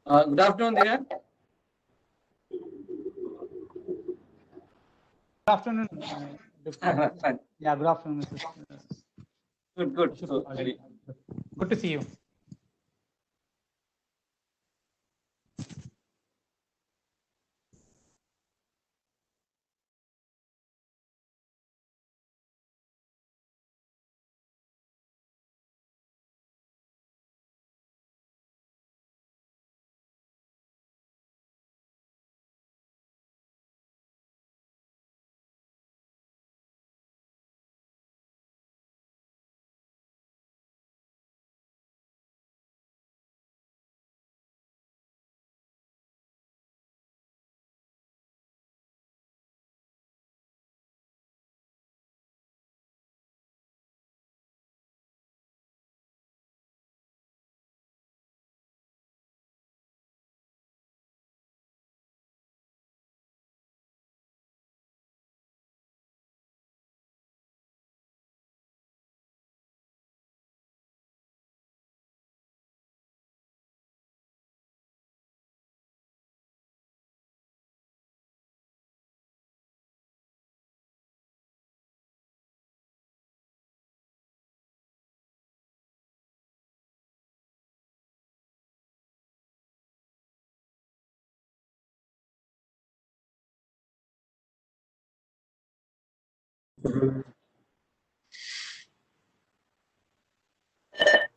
Good afternoon, Divya. Good afternoon. Fine. Yeah, good afternoon, Mrs. Good. Good to see you.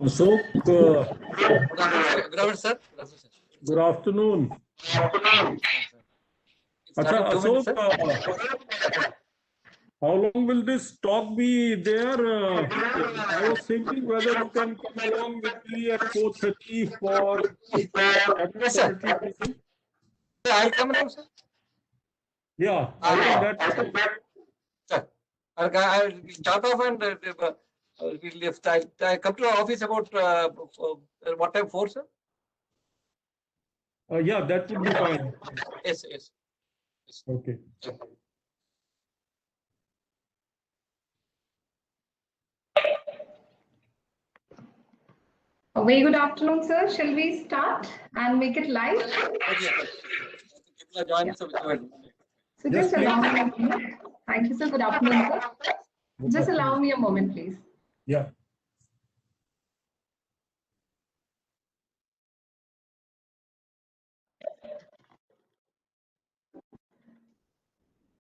Ashok, Good afternoon, sir. good afternoon. Acha, Ashok, how long will this talk be there? I was thinking whether you can come along with me at 4:30 for Yes, sir. meeting. I'll come along, sir. Yeah, I think that's Sir, I'll start off and if I come to the office about what time? 4, sir? yeah, that would be fine. Yes. Okay. A very good afternoon, sir. Shall we start and make it live? People are joining, so So Yes, just allow please. me a moment. Thank you, sir. Good afternoon, sir. Just allow me a moment, please. Yeah.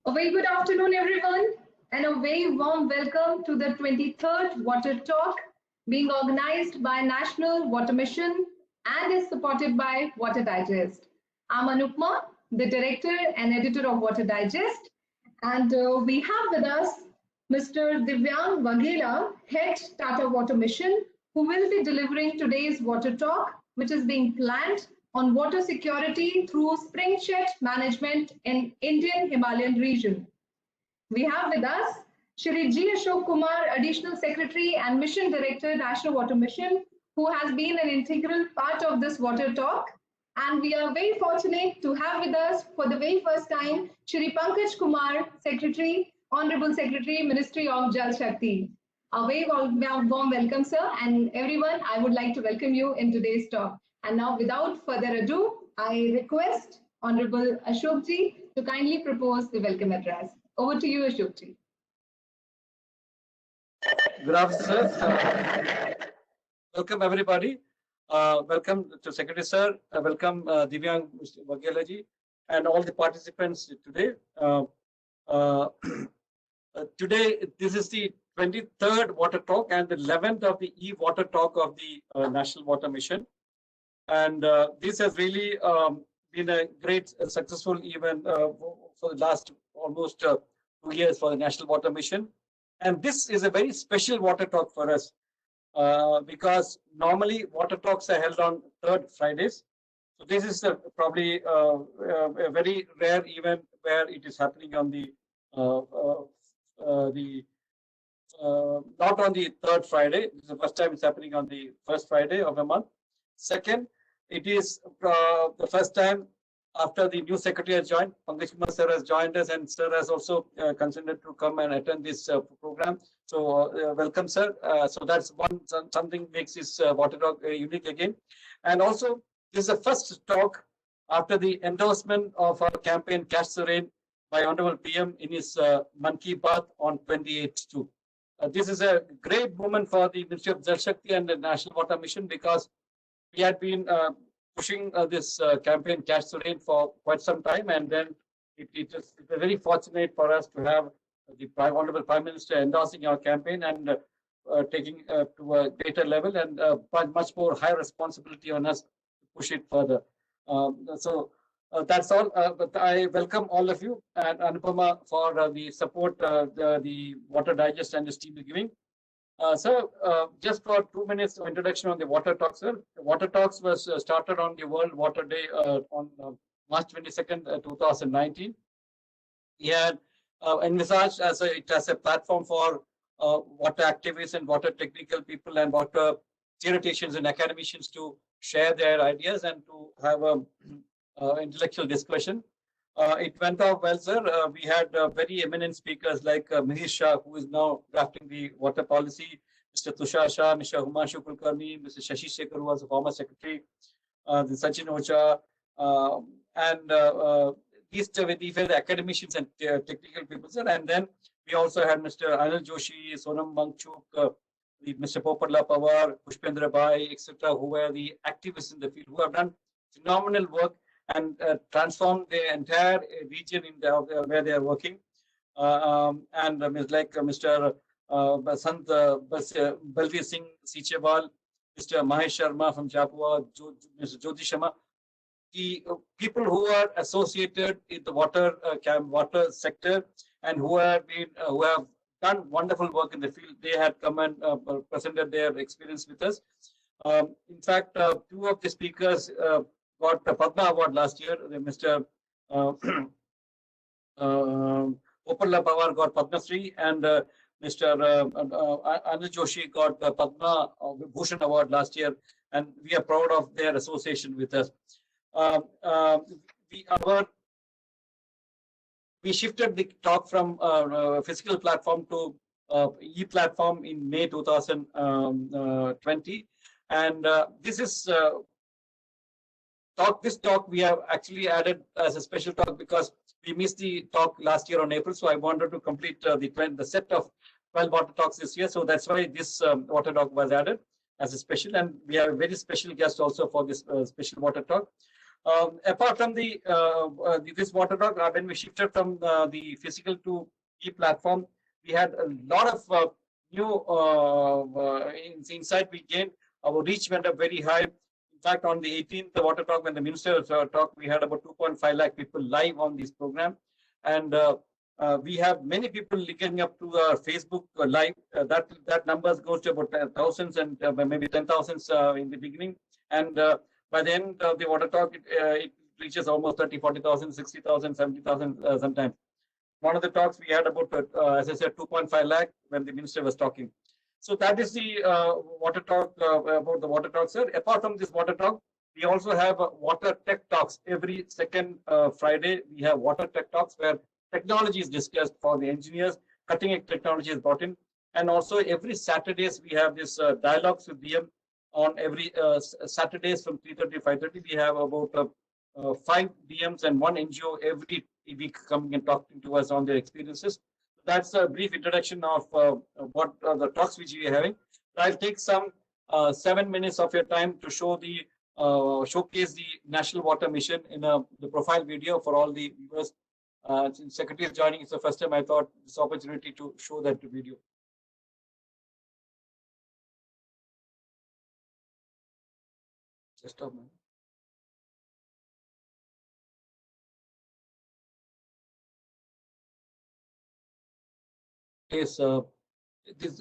A very good afternoon, everyone, and a very warm welcome to the 23rd Water Talk being organized by National Water Mission and is supported by Water Digest. I'm Anupma, the director and editor of Water Digest, and we have with us Mr. Divyang Waghela, head Tata Water Mission, who will be delivering today's Water Talk, which is being planned on water security through springshed management in Indian Himalayan region. We have with us Shri G. Ashok Kumar, Additional Secretary and Mission Director, National Water Mission, who has been an integral part of this water talk. And we are very fortunate to have with us for the very first time, Shri Pankaj Kumar, Secretary, Honorable Secretary, Ministry of Jal Shakti. A very warm welcome, sir. And everyone, I would like to welcome you in today's talk. And now, without further ado, I request Honorable Ashok Ji to kindly propose the welcome address. Over to you, Ashok Ji. Good afternoon, sir. Welcome, everybody. Welcome to Secretary, sir. Welcome, Divyang Waghela ji, and all the participants today. Today, this is the 23rd Water Talk and the 11th of the E-Water Talk of the National Water Mission. And this has really been a great, successful event for the last almost 2 years for the National Water Mission. And this is a very special Water Talk for us because normally Water Talks are held on 3rd Fridays. So this is probably a very rare event where it is happening on the not on the third Friday. This is the first time it's happening on the first Friday of a month. Second, it is the first time after the new secretary has joined. Pankaj Kumar sir has joined us, and sir has also consented to come and attend this program. So welcome, sir. So that's something makes this water talk unique again. And also, this is the first talk after the endorsement of our campaign Catch the Rain by Honorable PM in his Mann Ki Baat on 28th June. This is a great moment for the Ministry of Jal Shakti and the National Water Mission, because we had been pushing this campaign Catch the Rain for quite some time, and then it is very fortunate for us to have the Honorable Prime Minister endorsing our campaign and taking to a greater level, and much more high responsibility on us to push it further. That's all. But I welcome all of you and Anupama for the support the Water Digest and the team is giving. Sir, just for 2 minutes of introduction on the Water Talks, sir. The Water Talks was started on the World Water Day on March 22nd, 2019. We had envisaged it as a platform for water activists and water technical people and water theoreticians and academicians to share their ideas and to have a intellectual discussion. It went off well, sir. We had very eminent speakers like Mihir Shah, who is now drafting the water policy, Mr. Tushar Shah, Mr. Humashu Kulkarni, Mr. Shashi Shekhar, who was a former secretary, the Sachin Ocha, and these were the academicians and technical people, sir. And then we also had Mr. Anil Joshi, Sonam Mangchuk, Mr. Poparla Pawar, Pushpendra Bhai, etc., who were the activists in the field, who have done phenomenal work and transform the entire region in where they are working. And like Mr. Sant Balveer Singh Sichewal, Mr. Mahesh Sharma from Japua, Mr. Jyoti Sharma, the people who are associated in the water sector and who have done wonderful work in the field. They had come and presented their experience with us. In fact, two of the speakers got the Padma Award last year. Mr. Poparla Pawar got Padma Shri, and Mr. Anil Joshi got the Padma Bhushan Award last year, and we are proud of their association with us. We shifted the talk from physical platform to e-platform in May 2020, and this talk we have actually added as a special talk because we missed the talk last year on April. So I wanted to complete the set of 12 water talks this year. So that's why this water talk was added as a special, and we have a very special guest also for this special water talk. Apart from this water talk, when we shifted from the physical to e-platform, we had a lot of new insight we gained. Our reach went up very high. In fact, on the 18th the water talk, when the minister talked, we had about 2.5 lakh people live on this program, and we have many people linking up to our Facebook live. That numbers goes to about thousands and maybe 10,000 in the beginning, and by the end of the water talk, it reaches almost 30, 40,000, 60,000, 70,000 sometimes. One of the talks we had about, as I said, 2.5 lakh when the minister was talking. So that is the water talk about the water talk, sir. Apart from this water talk, we also have water tech talks every second Friday. We have water tech talks where technology is discussed for the engineers, cutting edge technology is brought in, and also every Saturdays we have this dialogues with DM. On every Saturdays from 3:30 to 5:30, we have about 5 DMs and 1 NGO every week coming and talking to us on their experiences. That's a brief introduction of what the talks which we are having. I'll take some 7 minutes of your time to show the showcase the National Water Mission in the profile video for all the viewers. Since Secretary is joining, it's the first time I thought this opportunity to show that video. Just a moment. Yes, this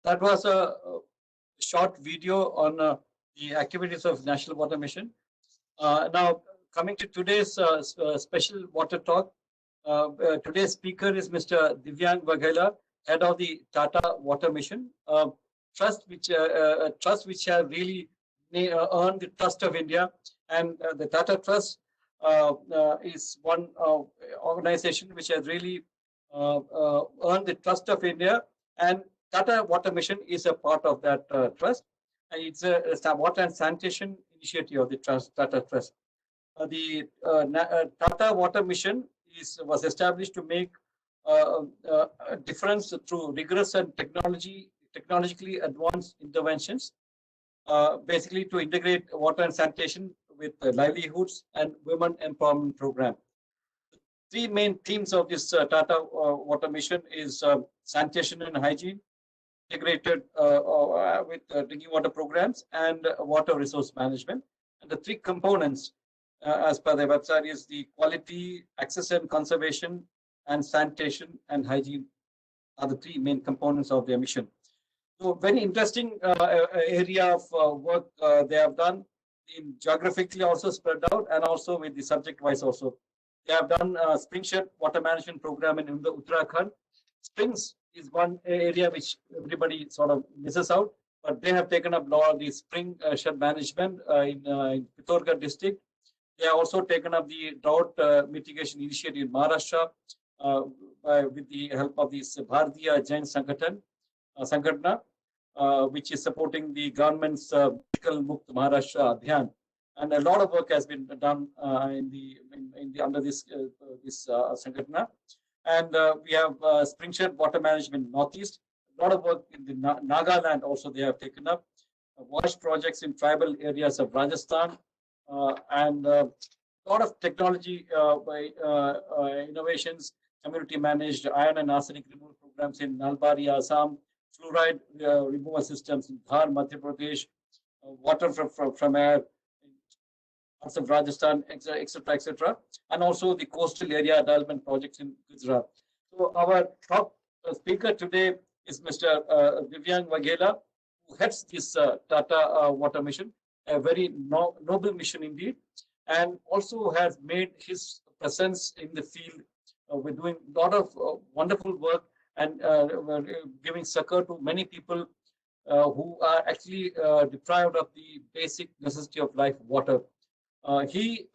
That was a short video on the activities of National Water Mission. Now, coming to today's special water talk, today's speaker is Mr. Divyang Waghela, head of the Tata Water Mission, trust which have really earned the trust of India, and the Tata Trust is one organization which has really earned the trust of India, and Tata Water Mission is a part of that trust. And it's a water and sanitation initiative of the Tata Trust. The Tata Water Mission was established to make a difference through rigorous and technologically advanced interventions, basically to integrate water and sanitation with livelihoods and women empowerment program. Three main themes of this Tata Water Mission is sanitation and hygiene, integrated with drinking water programs, and water resource management. And the three components, as per the website, is the quality, access and conservation, and sanitation and hygiene are the three main components of their mission. So very interesting area of work they have done, in geographically also spread out, and also with the subject wise also. They have done Springshed water management program in Uttarakhand. Springs is one area which everybody sort of misses out, but they have taken up a lot of the spring shed management in Pittorgarh district. They have also taken up the drought mitigation initiative in Maharashtra with the help of this Bharatiya Jain Sangatana, which is supporting the government's Medical Mukt Maharashtra Abhiyan. And a lot of work has been done under this Sangatana. And we have Springshed water management Northeast. A lot of work in the Nagaland also they have taken up. Wash projects in tribal areas of Rajasthan, and a lot of technology innovations, community managed iron and arsenic removal programs in Nalbari, Assam, fluoride removal systems in Dhar, Madhya Pradesh, water from air parts of Rajasthan, etc., and also the coastal area development projects in Gujarat. So our top speaker today is Mr. Divyang Waghela, who heads this Tata Water Mission, a very noble mission indeed, and also has made his presence in the field. We're doing a lot of wonderful work, and we're giving succor to many people who are actually deprived of the basic necessity of life, water. He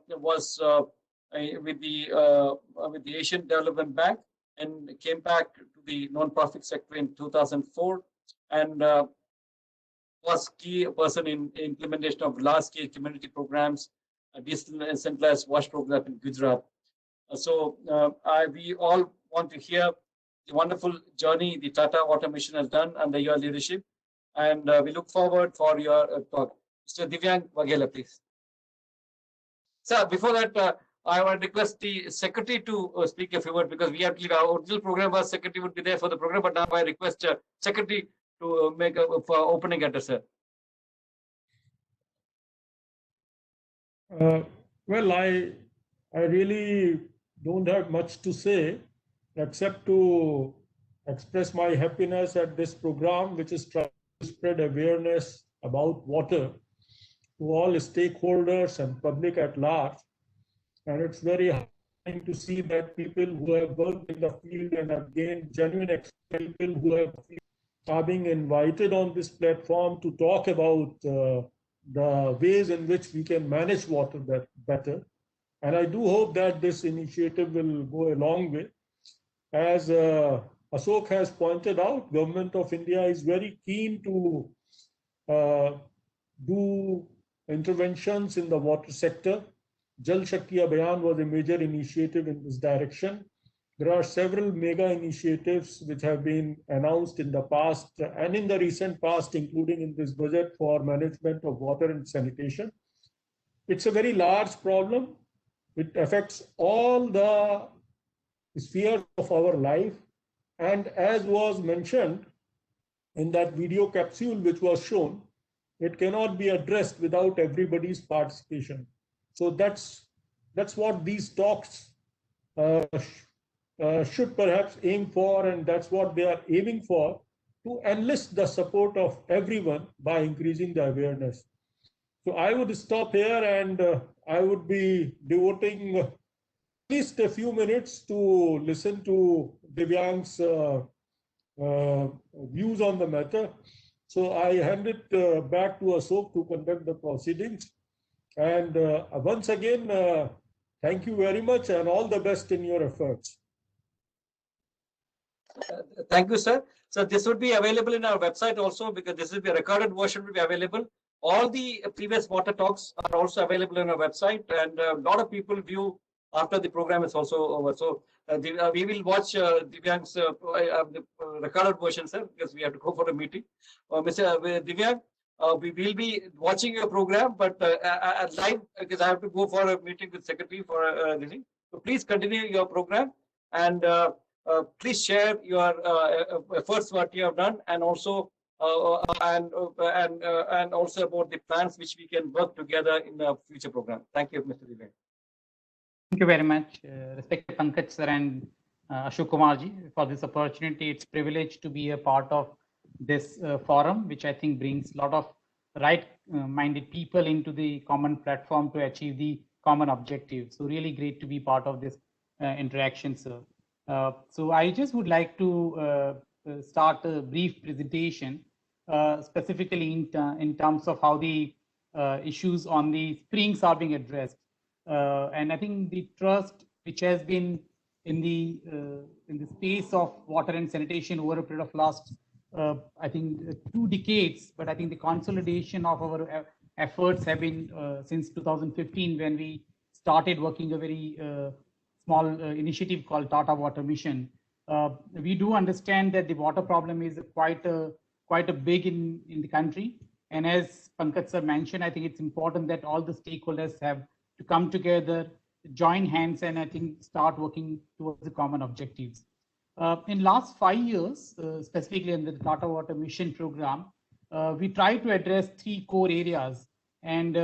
was with the Asian Development Bank and came back to the non-profit sector in 2004, and was key person in implementation of large-scale community programs, decentralized wash program in Gujarat. So we all want to hear the wonderful journey the Tata Water Mission has done under your leadership, and we look forward for your talk. Mr. Divyang Waghela, please. Sir, before that, I want to request the secretary to speak a few words, because we have to leave. Our original program was secretary would be there for the program, but now I request secretary to make a for opening address, sir. Well, I really don't have much to say except to express my happiness at this program, which is trying to spread awareness about water to all stakeholders and public at large. And it's very heartening to see that people who have worked in the field and have gained genuine experience, people who are being invited on this platform to talk about the ways in which we can manage water better. And I do hope that this initiative will go a long way. As Ashok has pointed out, Government of India is very keen to do interventions in the water sector. Jal Shakti Abhiyan was a major initiative in this direction. There are several mega initiatives which have been announced in the past and in the recent past, including in this budget, for management of water and sanitation. It's a very large problem. It affects all the spheres of our life. And as was mentioned in that video capsule which was shown, it cannot be addressed without everybody's participation. So that's what these talks should perhaps aim for, and that's what they are aiming for, to enlist the support of everyone by increasing the awareness. So I would stop here, and I would be devoting at least a few minutes to listen to Divyang's views on the matter. So I hand it back to Ashok to conduct the proceedings. And once again, thank you very much and all the best in your efforts. Thank you, sir. So this would be available in our website also, because this will be a recorded version will be available. All the previous water talks are also available on our website, and a lot of people view after the program is also over. So we will watch Divyang's the recorded version, sir, because we have to go for a meeting. Mr. Divyang, we will be watching your program, but live, because I have to go for a meeting with secretary for this thing. So please continue your program, and please share your efforts what you have done, and also and also about the plans which we can work together in the future program. Thank you, Mr. Divyang. Thank you very much, respected Pankaj sir and Ashok Kumarji, for this opportunity. It's a privilege to be a part of this forum, which I think brings a lot of right-minded people into the common platform to achieve the common objective. So really great to be part of this interaction, sir. So I just would like to start a brief presentation, specifically in terms of how the issues on the springs are being addressed. And I think the trust which has been in the space of water and sanitation over a period of last, I think 2 decades, but I think the consolidation of our efforts have been since 2015, when we started working a very small initiative called Tata Water Mission. We do understand that the water problem is quite a big in the country. And as Pankaj sir mentioned, I think it's important that all the stakeholders have to come together, join hands, and I think start working towards the common objectives. In last 5 years, specifically in the Tata Water Mission program, we tried to address 3 core areas. And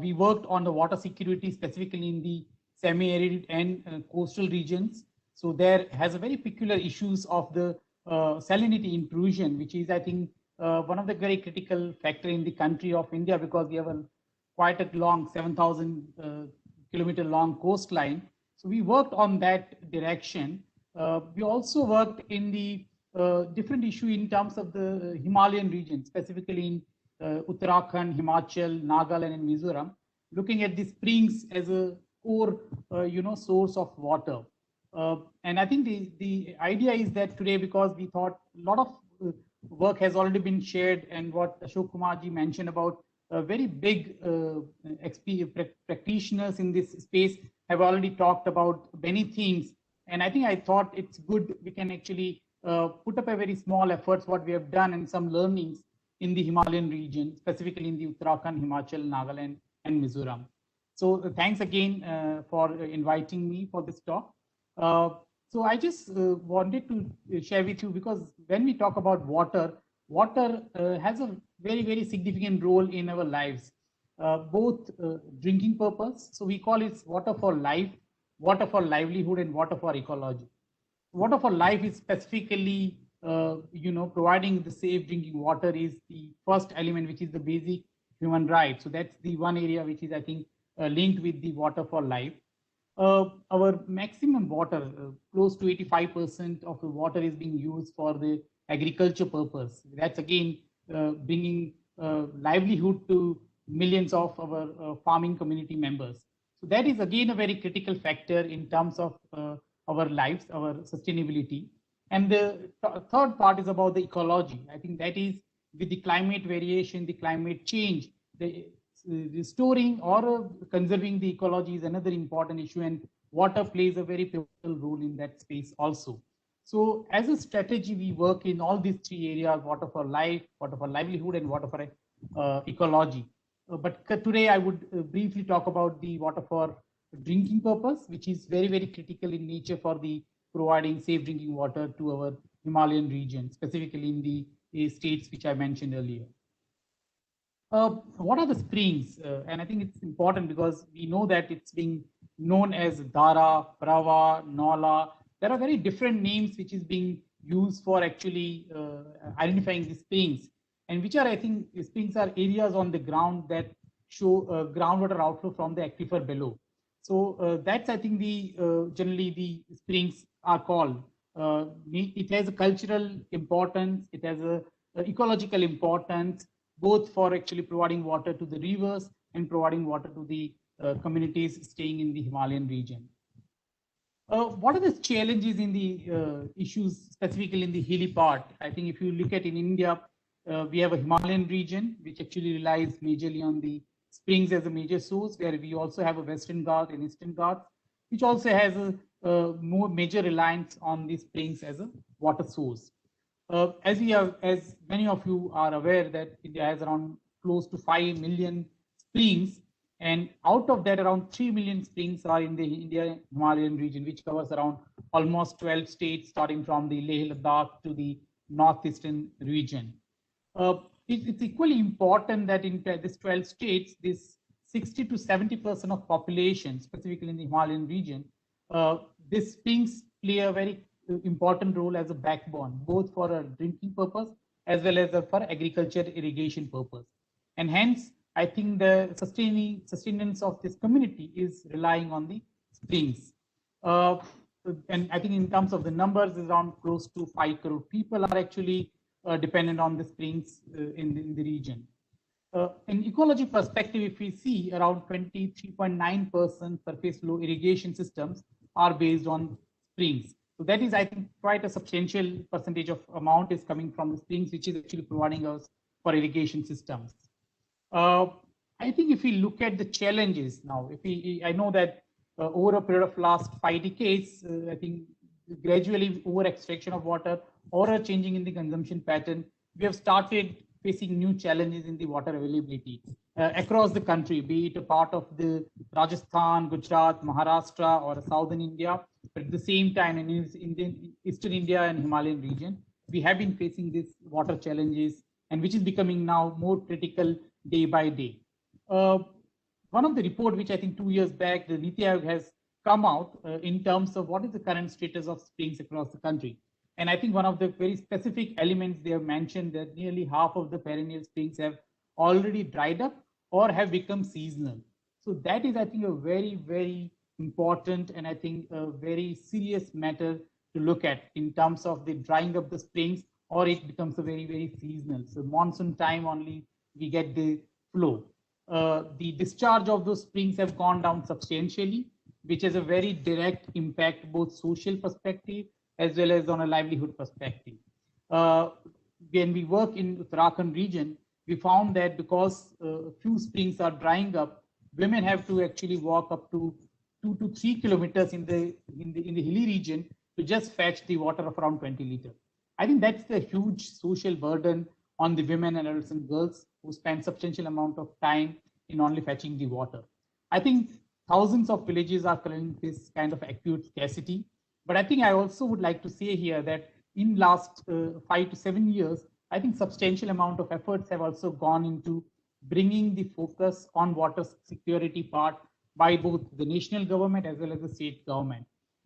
we worked on the water security, specifically in the semi-arid and coastal regions. So there has a very peculiar issues of the salinity intrusion, which is, I think, one of the very critical factor in the country of India, because we have quite a long 7,000 kilometer long coastline. So we worked on that direction. We also worked in the different issue in terms of the Himalayan region, specifically in Uttarakhand, Himachal, Nagaland, and Mizoram, looking at the springs as a core, source of water. And I think the idea is that today, because we thought a lot of work has already been shared, and what Ashok Kumarji mentioned about very big practitioners in this space have already talked about many things. And I think I thought it's good we can actually put up a very small efforts what we have done and some learnings in the Himalayan region, specifically in the Uttarakhand, Himachal, Nagaland, and Mizoram. So thanks again for inviting me for this talk. So I just wanted to share with you, because when we talk about water has a very, very significant role in our lives, both drinking purpose. So we call it water for life, water for livelihood, and water for ecology. Water for life is specifically, providing the safe drinking water is the first element, which is the basic human right. So that's the one area which is, I think, linked with the water for life. Our maximum water, close to 85% of the water is being used for the agriculture purpose. That's again bringing livelihood to millions of our farming community members. So that is again a very critical factor in terms of our lives, our sustainability. And the third part is about the ecology. I think that is with the climate variation, the climate change, the restoring or conserving the ecology is another important issue, and water plays a very pivotal role in that space also. So as a strategy, we work in all these 3 areas: water for life, water for livelihood, and water for ecology. But today I would briefly talk about the water for drinking purpose, which is very, very critical in nature for the providing safe drinking water to our Himalayan region, specifically in the states which I mentioned earlier. What are the springs? And I think it's important because we know that it's being known as Dara, Prava, Nala. There are very different names which is being used for actually identifying the springs, and which are, I think, springs are areas on the ground that show groundwater outflow from the aquifer below. So that's, I think, the generally the springs are called. It has a cultural importance, it has a ecological importance, both for actually providing water to the rivers and providing water to the communities staying in the Himalayan region. What are the challenges in the issues specifically in the hilly part? I think if you look at in India, we have a Himalayan region which actually relies majorly on the springs as a major source, where we also have a Western Ghats and Eastern Ghats, which also has a more major reliance on the springs as a water source. As many of you are aware, that India has around close to 5 million springs, and out of that, around 3 million springs are in the India Himalayan region, which covers around almost 12 states, starting from the Leh Ladakh to the northeastern region. It's equally important that in these 12 states, this 60 to 70% of population, specifically in the Himalayan region, these springs play a very important role as a backbone, both for a drinking purpose as well as for agriculture irrigation purpose. And hence, I think the sustenance of this community is relying on the springs. And I think in terms of the numbers, around close to 5 crore people are actually dependent on the springs in the region. In ecology perspective, if we see, around 23.9% surface flow irrigation systems are based on springs. So that is, I think, quite a substantial percentage of amount is coming from the springs, which is actually providing us for irrigation systems. I think if we look at the challenges now, I know that over a period of last 5 decades, I think gradually over extraction of water or a changing in the consumption pattern, we have started facing new challenges in the water availability across the country, be it a part of the Rajasthan, Gujarat, Maharashtra, or southern India. But at the same time, in Eastern India and Himalayan region, we have been facing these water challenges, and which is becoming now more critical day by day. One of the report, which I think 2 years back, the NITI Aayog has come out in terms of what is the current status of springs across the country. And I think one of the very specific elements they have mentioned that nearly half of the perennial springs have already dried up or have become seasonal. So that is, I think, a very, very important and I think a very serious matter to look at in terms of the drying up the springs, or it becomes a very, very seasonal. So monsoon time only we get the flow. The discharge of those springs have gone down substantially, which has a very direct impact, both social perspective as well as on a livelihood perspective. When we work in Uttarakhand region, we found that because few springs are drying up, women have to actually walk up to 2 to 3 kilometers in the hilly region to just fetch the water of around 20 liters. I think that's the huge social burden on the women and adolescent girls who spend substantial amount of time in only fetching the water. I think thousands of villages are currently this kind of acute scarcity. But I think I also would like to say here that in last 5 to 7 years, I think substantial amount of efforts have also gone into bringing the focus on water security part by both the national government as well as the state government.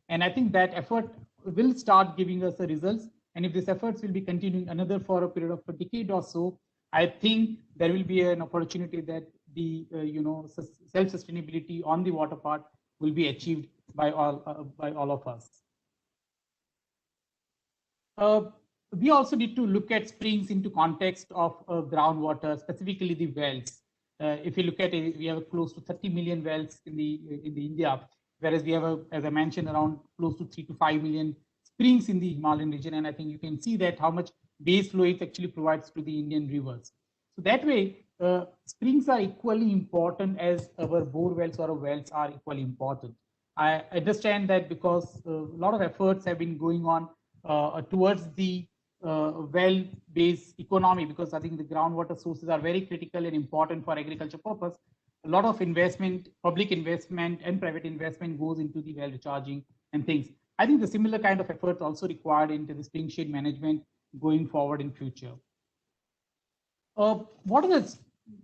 And I think that effort will start giving us the results. And if these efforts will be continuing another for a period of a decade or so, I think there will be an opportunity that the self-sustainability on the water part will be achieved by all of us. We also need to look at springs into context of groundwater, specifically the wells. If you look at it, we have close to 30 million wells in the India, whereas we have, as I mentioned, around close to 3 to 5 million springs in the Himalayan region. And I think you can see that how much base flow it actually provides to the Indian rivers. So that way, springs are equally important as our bore wells or our wells are equally important. I understand that because a lot of efforts have been going on towards the well-based economy, because I think the groundwater sources are very critical and important for agriculture purpose. A lot of investment, public investment and private investment goes into the well recharging and things. I think the similar kind of efforts also required into the spring shade management going forward in future. What are the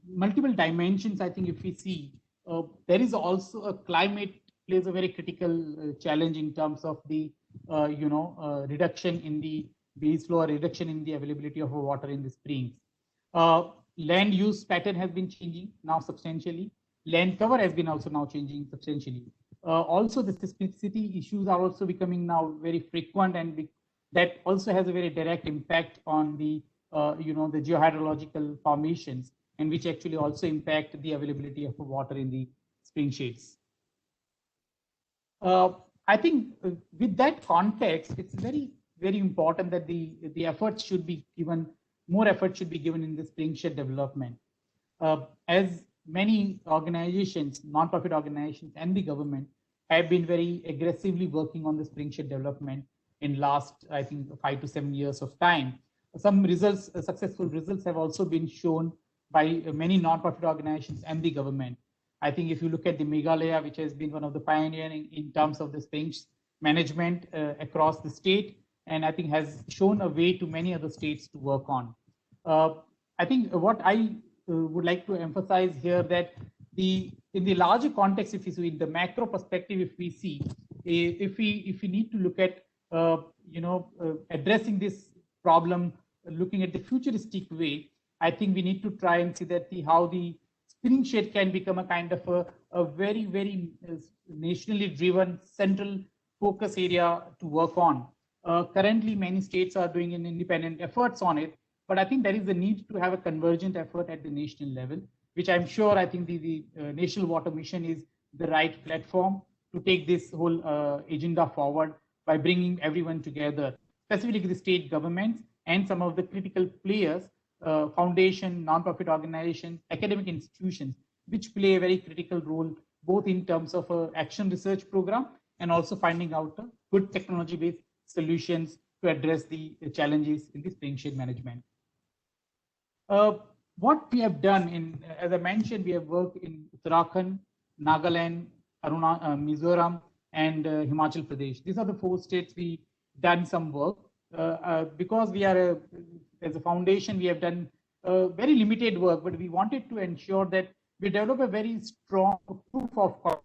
multiple dimensions? I think if we see, there is also a climate plays a very critical challenge in terms of the reduction in the base flow or reduction in the availability of water in the springs. Land use pattern has been changing now substantially. Land cover has been also now changing substantially. Also, the seismicity issues are also becoming now very frequent, and that also has a very direct impact on the the geohydrological formations, and which actually also impact the availability of water in the spring shades. I think with that context, it's very important that the efforts should be given, more effort should be given in the spring shade development. As many organizations, non-profit organizations and the government have been very aggressively working on the spring shade development in last, I think, 5 to 7 years of time. Some results, successful results have also been shown by many non-profit organizations and the government. I think if you look at the Meghalaya, which has been one of the pioneering in terms of the springs management across the state, and I think has shown a way to many other states to work on. I think what I would like to emphasize here that in the larger context, if you see in the macro perspective, if we see, if we need to look at addressing this problem, looking at the futuristic way, I think we need to try and see that how the spring shade can become a kind of a very nationally driven central focus area to work on. Currently, many states are doing an independent efforts on it, but I think there is a need to have a convergent effort at the national level, which I'm sure I think the National Water Mission is the right platform to take this whole agenda forward by bringing everyone together, specifically the state governments and some of the critical players, foundation, non-profit organizations, academic institutions, which play a very critical role, both in terms of action research program and also finding out good technology-based solutions to address the challenges in the spring shade management. What we have done as I mentioned, we have worked in Uttarakhand, Nagaland, Mizoram, and Himachal Pradesh. These are the 4 states we done some work. Because we are as a foundation, we have done very limited work, but we wanted to ensure that we develop a very strong proof of concept,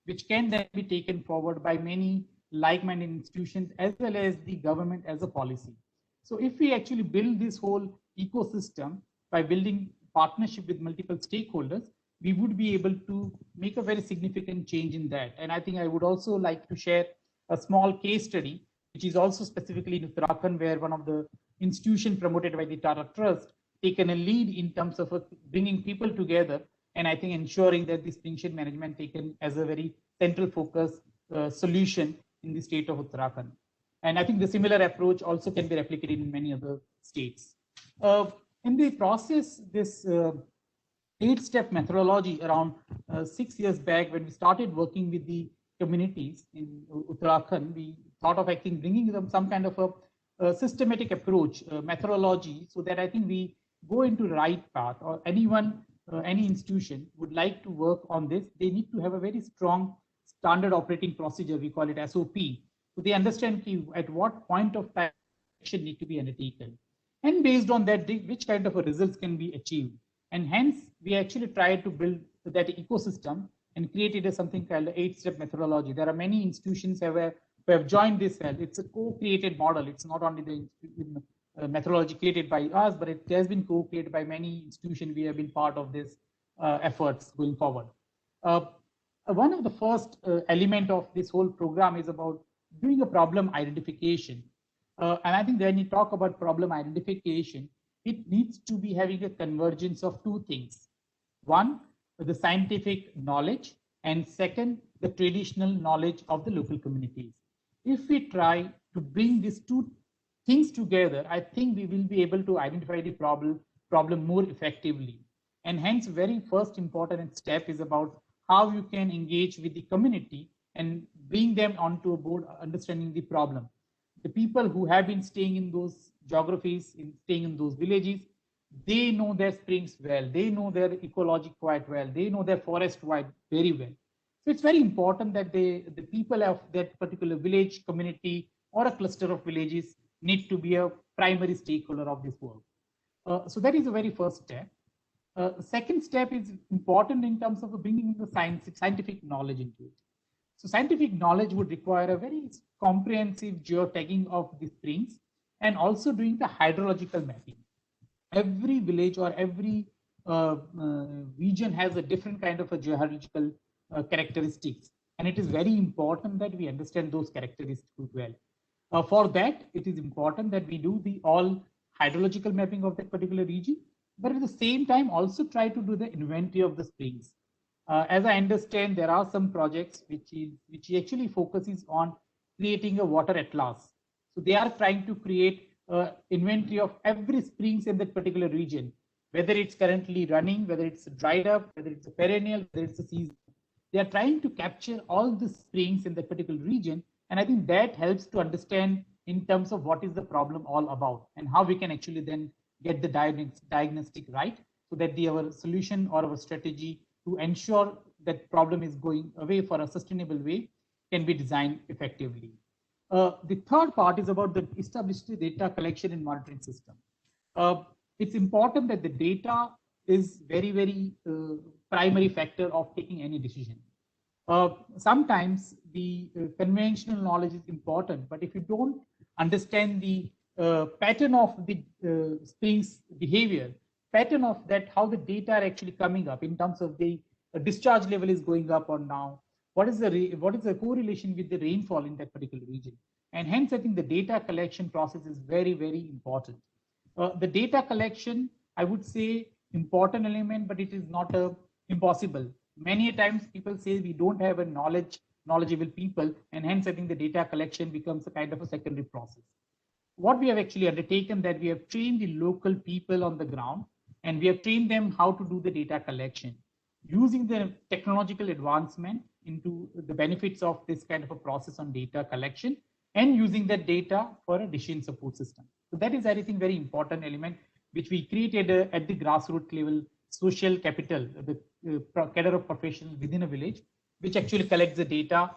which can then be taken forward by many like-minded institutions as well as the government as a policy. So if we actually build this whole ecosystem by building partnership with multiple stakeholders, we would be able to make a very significant change in that. And I think I would also like to share a small case study, which is also specifically in Uttarakhand, where one of the institutions promoted by the Tata Trust taken a lead in terms of bringing people together, and I think ensuring that the spring shade management taken as a very central focus solution in the state of Uttarakhand. And I think the similar approach also can be replicated in many other states. In the process, this 8-step methodology around 6 years back, when we started working with the communities in Uttarakhand, we thought of bringing them some kind of a systematic approach, methodology, so that I think we go into the right path, or anyone, any institution would like to work on this, they need to have a very strong standard operating procedure, we call it SOP. So they understand at what point of time action need to be undertaken. And based on that, which kind of a results can be achieved. And hence, we actually tried to build that ecosystem and created something called the 8-step methodology. There are many institutions who have joined this. It's a co-created model. It's not only the methodology created by us, but it has been co-created by many institutions. We have been part of this efforts going forward. One of the first element of this whole program is about doing a problem identification. And I think when you talk about problem identification, it needs to be having a convergence of 2 things. One, the scientific knowledge, and second, the traditional knowledge of the local communities. If we try to bring these 2 things together, I think we will be able to identify the problem more effectively. And hence, very first important step is about how you can engage with the community and bring them onto a board understanding the problem. The people who have been staying in those geographies, staying in those villages, they know their springs well, they know their ecology quite well, they know their forest quite very well. So it's very important that the people of that particular village, community, or a cluster of villages need to be a primary stakeholder of this work. So that is the very first step. The second step is important in terms of bringing the scientific knowledge into it. So scientific knowledge would require a very comprehensive geotagging of the springs and also doing the hydrological mapping. Every village or every region has a different kind of a geological characteristics, and it is very important that we understand those characteristics well. For that, it is important that we do the all hydrological mapping of that particular region, but at the same time also try to do the inventory of the springs. As I understand, there are some projects which actually focuses on creating a water atlas. So they are trying to create inventory of every springs in that particular region, whether it's currently running, whether it's dried up, whether it's a perennial, whether it's a season. They are trying to capture all the springs in that particular region. And I think that helps to understand in terms of what is the problem all about and how we can actually then get the diagnostic right, so that our solution or our strategy to ensure that problem is going away for a sustainable way can be designed effectively. The third part is about the established data collection and monitoring system. It's important that the data is very primary factor of taking any decision. Sometimes the conventional knowledge is important, but if you don't understand the pattern of the springs behavior, pattern of that, how the data are actually coming up in terms of the discharge level is going up or down, what is the correlation with the rainfall in that particular region, and hence I think the data collection process is very important. The data collection, I would say, important element, but it is not impossible. Many times people say we don't have a knowledgeable people, and hence I think the data collection becomes a kind of a secondary process. What we have actually undertaken, that we have trained the local people on the ground, and we have trained them how to do the data collection using the technological advancement into the benefits of this kind of a process on data collection and using that data for a decision support system. So that is, I think, very important element which we created at the grassroots level, social capital, the cadre of professionals within a village, which actually collects the data,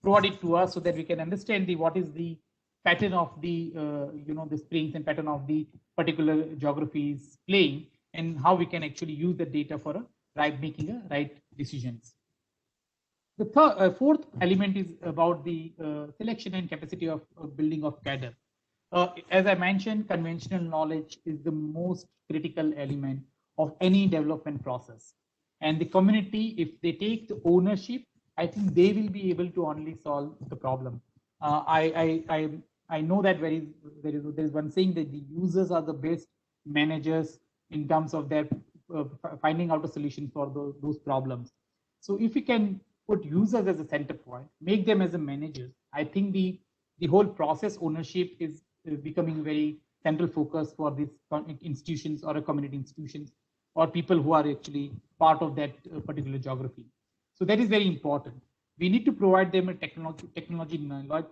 provide it to us so that we can understand what is the pattern of the the springs and pattern of the particular geographies playing, and how we can actually use the data for making a right decisions. The fourth element is about the selection and capacity of building of cadre. As I mentioned, conventional knowledge is the most critical element of any development process. And the community, if they take the ownership, I think they will be able to only solve the problem. I know that there is one saying that the users are the best managers in terms of their finding out a solution for those problems. So if we can put users as a center point, make them as a managers, I think the whole process ownership is becoming very central focus for these institutions or a community institutions or people who are actually part of that particular geography. So that is very important. We need to provide them a technology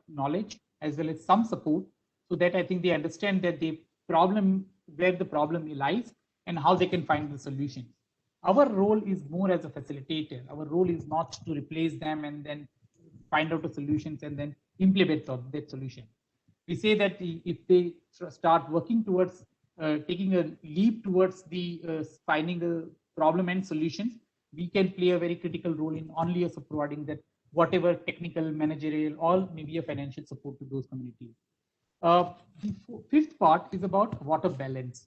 knowledge as well as some support, so that I think they understand that the problem, where the problem lies and how they can find the solution. Our role is more as a facilitator. Our role is not to replace them and then find out the solutions and then implement that solution. We say that if they start working towards taking a leap towards the finding the problem and solutions, we can play a very critical role in only as providing that whatever technical, managerial, or maybe a financial support to those communities. The fifth part is about water balance.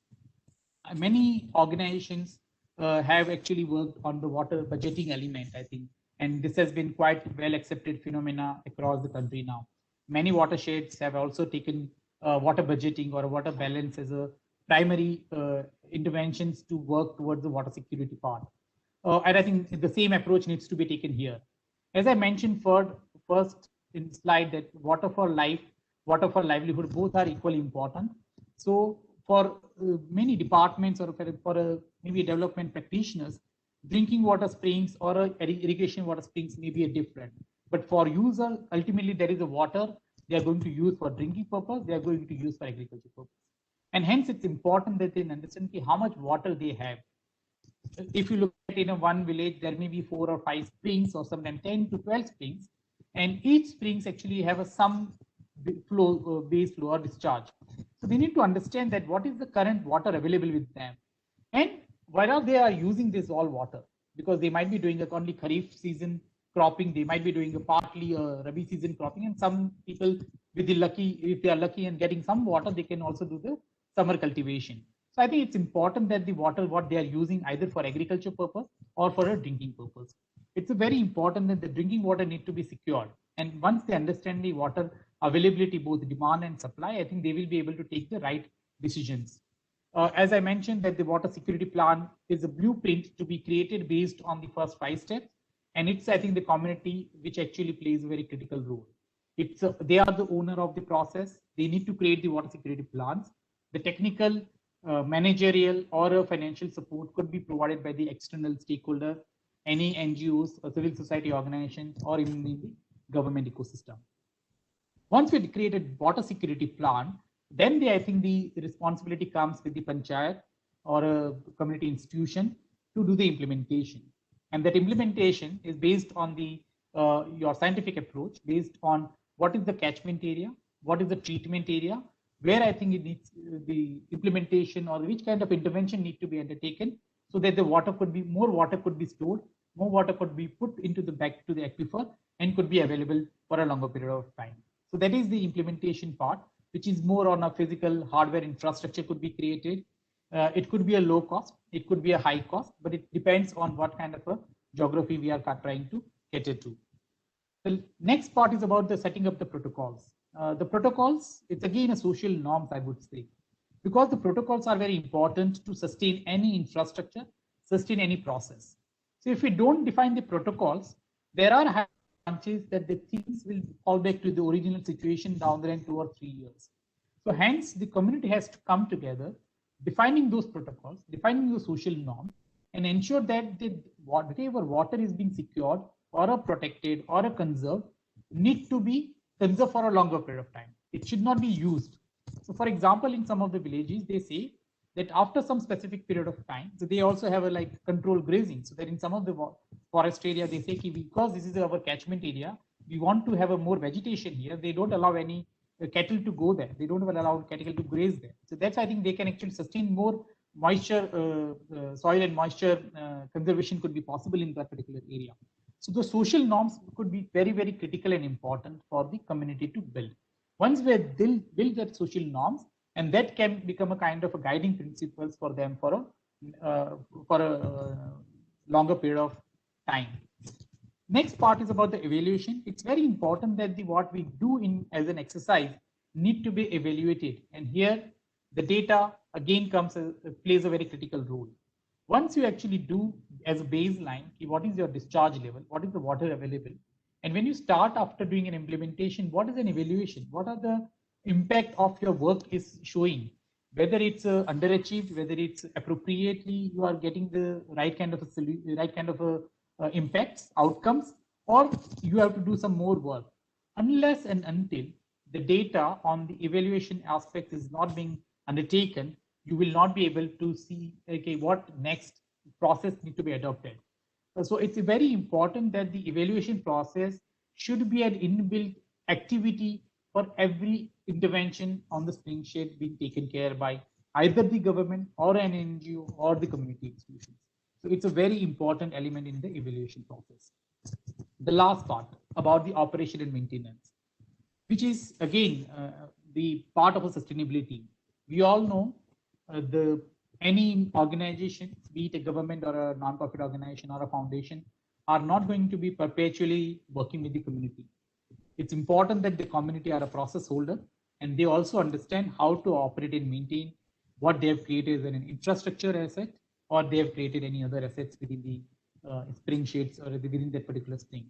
Many organizations have actually worked on the water budgeting element, I think, and this has been quite well accepted phenomena across the country now. Many watersheds have also taken water budgeting or water balance as a primary interventions to work towards the water security part. And I think the same approach needs to be taken here. As I mentioned first in slide, that water for life, water for livelihood, both are equally important. So for many departments or for maybe development practitioners, drinking water springs or irrigation water springs may be a different. But for user, ultimately there is a water they are going to use for drinking purpose, they are going to use for agriculture purpose. And hence it's important that they understand how much water they have. If you look at in one village, there may be 4 or 5 springs or sometimes 10 to 12 springs, and each springs actually have some flow, base flow or discharge. So they need to understand that what is the current water available with them, and why are they are using this all water, because they might be doing a only Kharif season cropping, they might be doing a partly Rabi season cropping, and some people with the lucky, if they are lucky and getting some water, they can also do the summer cultivation. So I think it's important that the water, what they are using either for agriculture purpose or for a drinking purpose. It's very important that the drinking water need to be secured. And once they understand the water availability, both demand and supply, I think they will be able to take the right decisions. As I mentioned, that the water security plan is a blueprint to be created based on the first 5 steps. And it's, I think, the community which actually plays a very critical role. They are the owner of the process. They need to create the water security plans. The technical, managerial, or financial support could be provided by the external stakeholder, any NGOs, or civil society organizations, or even in the government ecosystem. Once we created water security plan, then I think the responsibility comes with the panchayat or a community institution to do the implementation. And that implementation is based on the your scientific approach, based on what is the catchment area, what is the treatment area, where I think it needs the implementation or which kind of intervention need to be undertaken so that the water could be, more water could be stored, more water could be put into the back to the aquifer and could be available for a longer period of time. So that is the implementation part, which is more on a physical hardware infrastructure could be created. It could be a low cost, it could be a high cost, but it depends on what kind of a geography we are trying to cater to. The next part is about the setting up the protocols. The protocols, it's again a social norms, I would say, because the protocols are very important to sustain any infrastructure, sustain any process. So if we don't define the protocols, there are high chances that the things will fall back to the original situation down the line 2 or 3 years. So hence the community has to come together, defining those protocols, defining those social norms, and ensure that whatever water is being secured or protected or conserved need to be conserved for a longer period of time. It should not be used. So for example, in some of the villages, they say that after some specific period of time, so they also have a like controlled grazing. So that in some of the forest area, they say because this is our catchment area, we want to have a more vegetation here. They don't allow any cattle to go there. They don't even allow cattle to graze there. So that's, I think, they can actually sustain more moisture, soil and moisture conservation could be possible in that particular area. So the social norms could be very, very critical and important for the community to build. Once we build that social norms, and that can become a kind of a guiding principles for them for a longer period of time. Next part is about the evaluation. It's very important that what we do as an exercise need to be evaluated. And here the data again plays a very critical role. Once you actually do as a baseline, what is your discharge level? What is the water available? And when you start after doing an implementation, what is an evaluation? What are the impact of your work is showing? Whether it's underachieved, whether it's appropriately you are getting the right kind of impacts, outcomes, or you have to do some more work. Unless and until the data on the evaluation aspect is not being undertaken, you will not be able to see, okay, what next process need to be adopted. So it's very important that the evaluation process should be an inbuilt activity for every intervention on the spring shed being taken care by either the government or an NGO or the community institutions. So it's a very important element in the evaluation process. The last part about the operation and maintenance, which is again the part of a sustainability. We all know any organization, be it a government or a non-profit organization or a foundation, are not going to be perpetually working with the community. It's important that the community are a process holder and they also understand how to operate and maintain what they have created as an infrastructure asset, or they have created any other assets within the spring sheds or within that particular spring.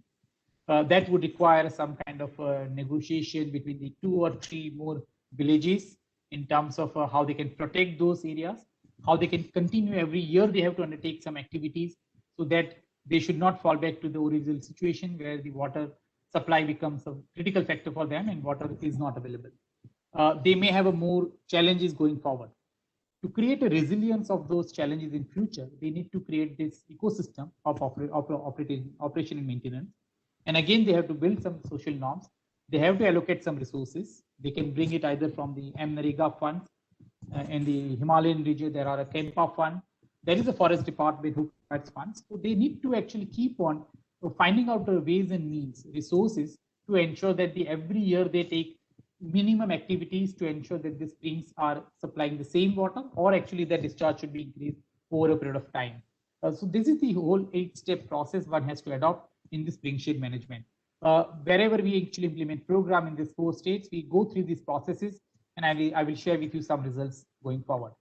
That would require some kind of negotiation between the 2 or 3 more villages in terms of how they can protect those areas, how they can continue every year. They have to undertake some activities so that they should not fall back to the original situation where the water supply becomes a critical factor for them and water is not available. They may have more challenges going forward. To create a resilience of those challenges in future, they need to create this ecosystem of operation and maintenance. And again, they have to build some social norms. They have to allocate some resources. They can bring it either from the MNREGA funds. In the Himalayan region, there are a KEMPA fund. There is a forest department who provides funds. So they need to actually keep on finding out the ways and means, resources to ensure that every year they take minimum activities to ensure that the springs are supplying the same water, or actually the discharge should be increased over a period of time. So this is the whole 8-step process one has to adopt in the spring shade management. Wherever we actually implement program in these 4 states, we go through these processes, and I will share with you some results going forward.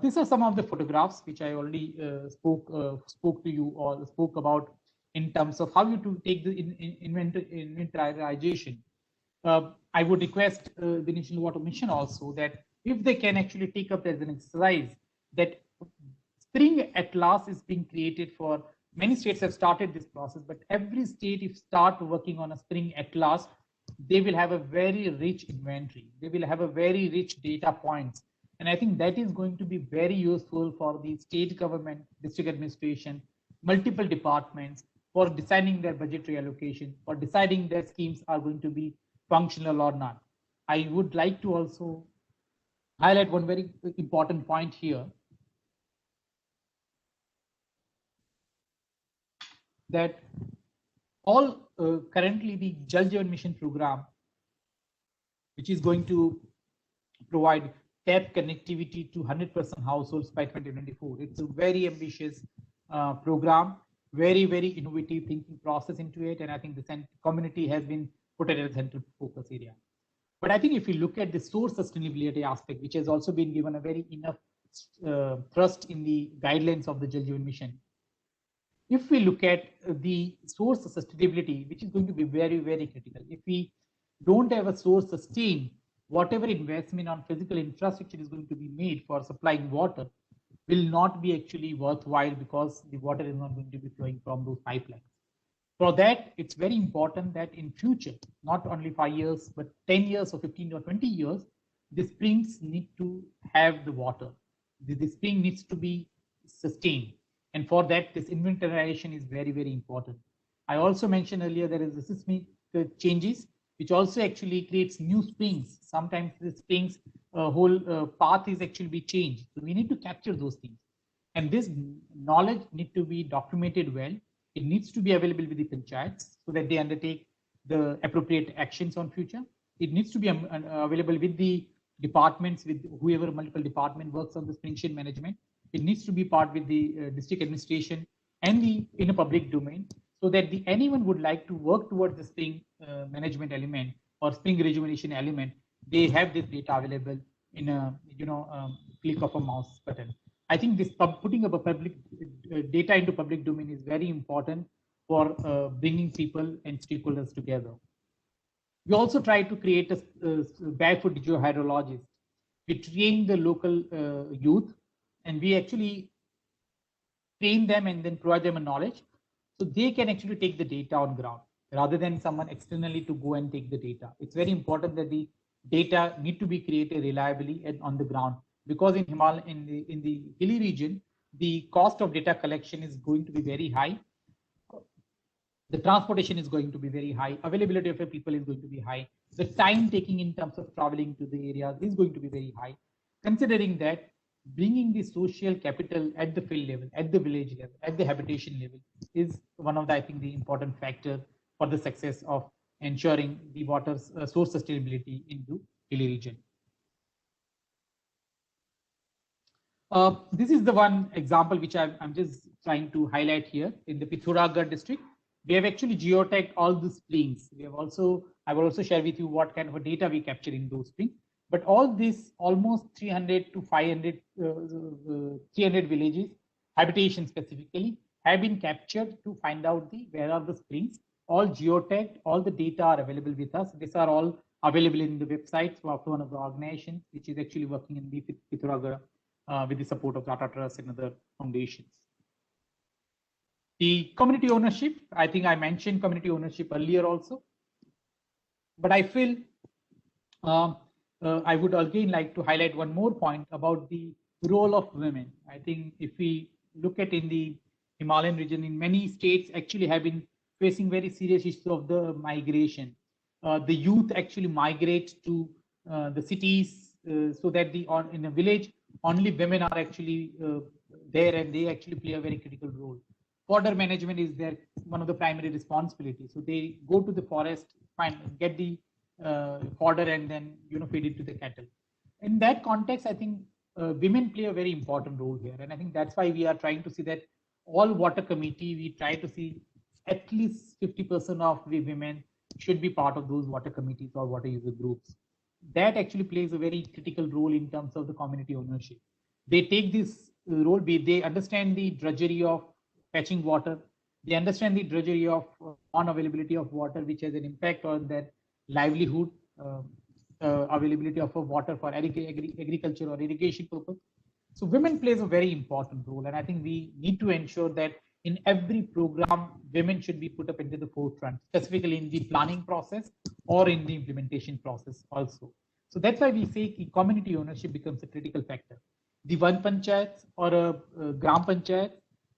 These are some of the photographs which I already spoke to you or spoke about in terms of how you to take the inventarization. I would request the National Water Mission also that if they can actually take up as an exercise that spring atlas is being created for many states have started this process, but every state if start working on a spring atlas, they will have a very rich inventory. They will have a very rich data points. And I think that is going to be very useful for the state government, district administration, multiple departments for deciding their budgetary allocation, or deciding their schemes are going to be functional or not. I would like to also highlight one very important point here, that all currently the Jal Jeevan Mission program, which is going to provide tap connectivity to 100% households by 2024. It's a very ambitious program, very, very innovative thinking process into it. And I think the community has been put at a central focus area. But I think if you look at the source sustainability aspect, which has also been given a very enough thrust in the guidelines of the Jal Jeevan Mission, if we look at the source sustainability, which is going to be very, very critical, if we don't have a source sustain, whatever investment on physical infrastructure is going to be made for supplying water will not be actually worthwhile, because the water is not going to be flowing from those pipelines. For that, it's very important that in future, not only 5 years, but 10 years or 15 or 20 years, the springs need to have the water. The spring needs to be sustained. And for that, this inventarization is very, very important. I also mentioned earlier there is the seismic changes, which also actually creates new springs. Sometimes the springs whole path is actually be changed. So we need to capture those things. And this knowledge needs to be documented well. It needs to be available with the panchayats so that they undertake the appropriate actions on future. It needs to be available with the departments, with whoever multiple department works on the spring shade management. It needs to be part with the district administration and the in a public domain, so that anyone would like to work towards the spring management element or spring rejuvenation element, they have this data available in a click of a mouse button. I think this putting up a public data into public domain is very important for bringing people and stakeholders together. We also try to create a barefoot geohydrologist. We train the local youth, and we actually train them and then provide them a knowledge so they can actually take the data on ground rather than someone externally to go and take the data. It's very important that the data need to be created reliably and on the ground, because in Himalaya, in the hilly region, the cost of data collection is going to be very high. The transportation is going to be very high. Availability of people is going to be high. The time taking in terms of traveling to the areas is going to be very high. Considering that, bringing the social capital at the field level, at the village level, at the habitation level is one of the, I think, the important factor for the success of ensuring the water's source sustainability into hilly region. This is the one example which I'm just trying to highlight here in the Pithoragarh district. We have actually geotagged all the springs. We have also, I will also share with you what kind of data we capture in those springs. But all this, almost 300 to 500, 300 villages, habitation specifically, have been captured to find out where are the springs. All geotagged, all the data are available with us. These are all available in the website of one of the organizations, which is actually working in the Pithoragarh with the support of Tata Trust and other foundations. The community ownership, I think I mentioned community ownership earlier also, but I feel I would again like to highlight one more point about the role of women. I think if we look at in the Himalayan region, in many states actually have been facing very serious issues of the migration. The youth actually migrate to the cities so that in a village, only women are actually there, and they actually play a very critical role. Fodder management is their one of the primary responsibilities. So they go to the forest, get the fodder and then feed it to the cattle. In that context, I think women play a very important role here, and I think that's why we are trying to see that all water committee, we try to see at least 50% of the women should be part of those water committees or water user groups. That actually plays a very critical role in terms of the community ownership. They take this role, they understand the drudgery of fetching water, they understand the drudgery of non-availability of water, which has an impact on their livelihood, availability of water for agriculture or irrigation purpose. So women plays a very important role, and I think we need to ensure that in every program, women should be put up into the forefront, specifically in the planning process or in the implementation process also. So that's why we say community ownership becomes a critical factor. The one panchayat or a gram panchayat,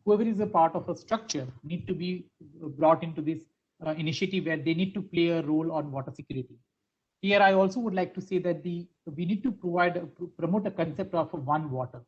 whoever is a part of a structure, need to be brought into this initiative where they need to play a role on water security. Here, I also would like to say that we need to promote a concept of a one water.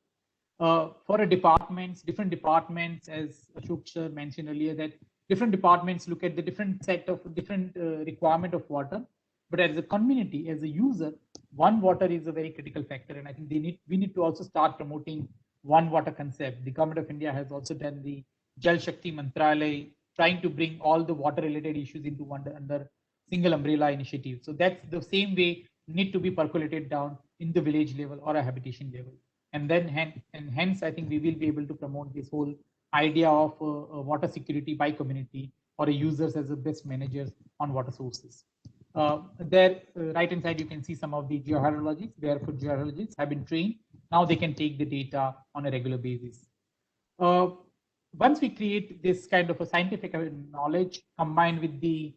For a different departments, as Ashok sir mentioned earlier, that different departments look at the different set of different requirement of water. But as a community, as a user, one water is a very critical factor. And I think we need to also start promoting one water concept. The government of India has also done the Jal Shakti Mantralaya, trying to bring all the water related issues into one under single umbrella initiative. So that's the same way need to be percolated down in the village level or a habitation level. And then hence, I think we will be able to promote this whole idea of water security by community or users as the best managers on water sources. There, right hand side, you can see some of the geohydrologists, barefoot geohydrologists have been trained. Now they can take the data on a regular basis. Once we create this kind of a scientific knowledge combined with the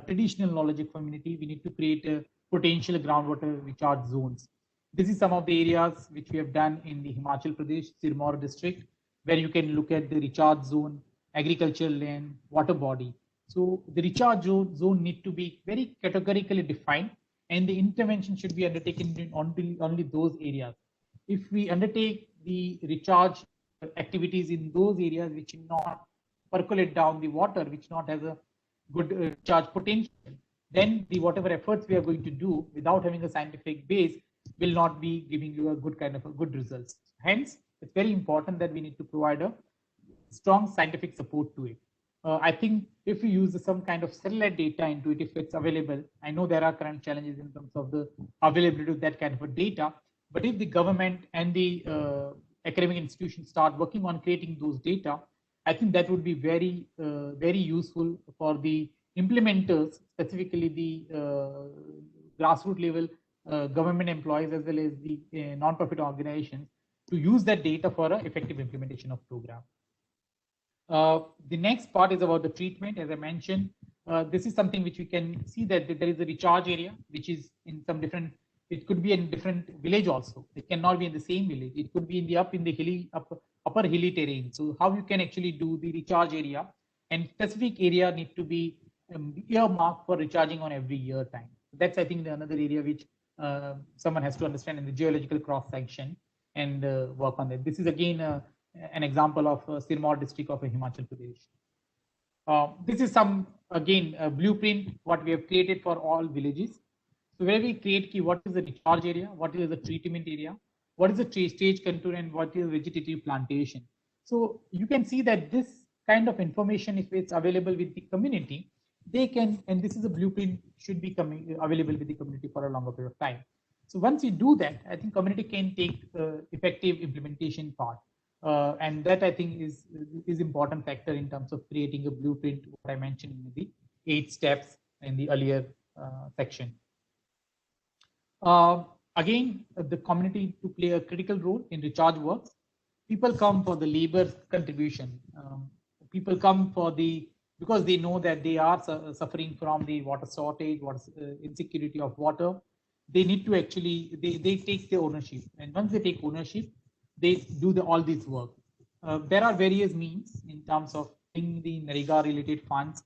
traditional knowledge of community, we need to create a potential groundwater recharge zones. This is some of the areas which we have done in the Himachal Pradesh, Sirmaur district, where you can look at the recharge zone, agricultural land, water body. So the recharge zone need to be very categorically defined, and the intervention should be undertaken in only those areas. If we undertake the recharge activities in those areas which not percolate down the water, which not has a good charge potential, then the whatever efforts we are going to do without having a scientific base will not be giving you a good results. Hence, it's very important that we need to provide a strong scientific support to it. I think if we use some kind of satellite data into it, if it's available, I know there are current challenges in terms of the availability of that kind of a data, but if the government and the academic institutions start working on creating those data, I think that would be very, very useful for the implementers, specifically the grassroots level government employees as well as the non-profit organizations, to use that data for an effective implementation of program. The next part is about the treatment. As I mentioned, this is something which we can see that there is a recharge area, which is in some different, it could be in different village also. It cannot be in the same village. It could be in the upper hilly terrain. So how you can actually do the recharge area, and specific area need to be earmarked for recharging on every year time. That's, I think, another area which someone has to understand in the geological cross section and work on that. This is again an example of Sirmaur district of Himachal Pradesh. This is some, again, blueprint what we have created for all villages. So where we create what is the recharge area, what is the treatment area, what is the stage contour, and what is vegetative plantation. So you can see that this kind of information, if it's available with the community, they can, and this is a blueprint, should be available with the community for a longer period of time. So once you do that, I think community can take effective implementation part. And that, I think, is important factor in terms of creating a blueprint, what I mentioned in the 8 steps in the earlier section. Again, the community to play a critical role in recharge works. People come for the labor contribution. People come for because they know that they are suffering from the water shortage, insecurity of water. They need to actually, they take the ownership. And once they take ownership, they do all this work. There are various means in terms of bringing the NREGA related funds,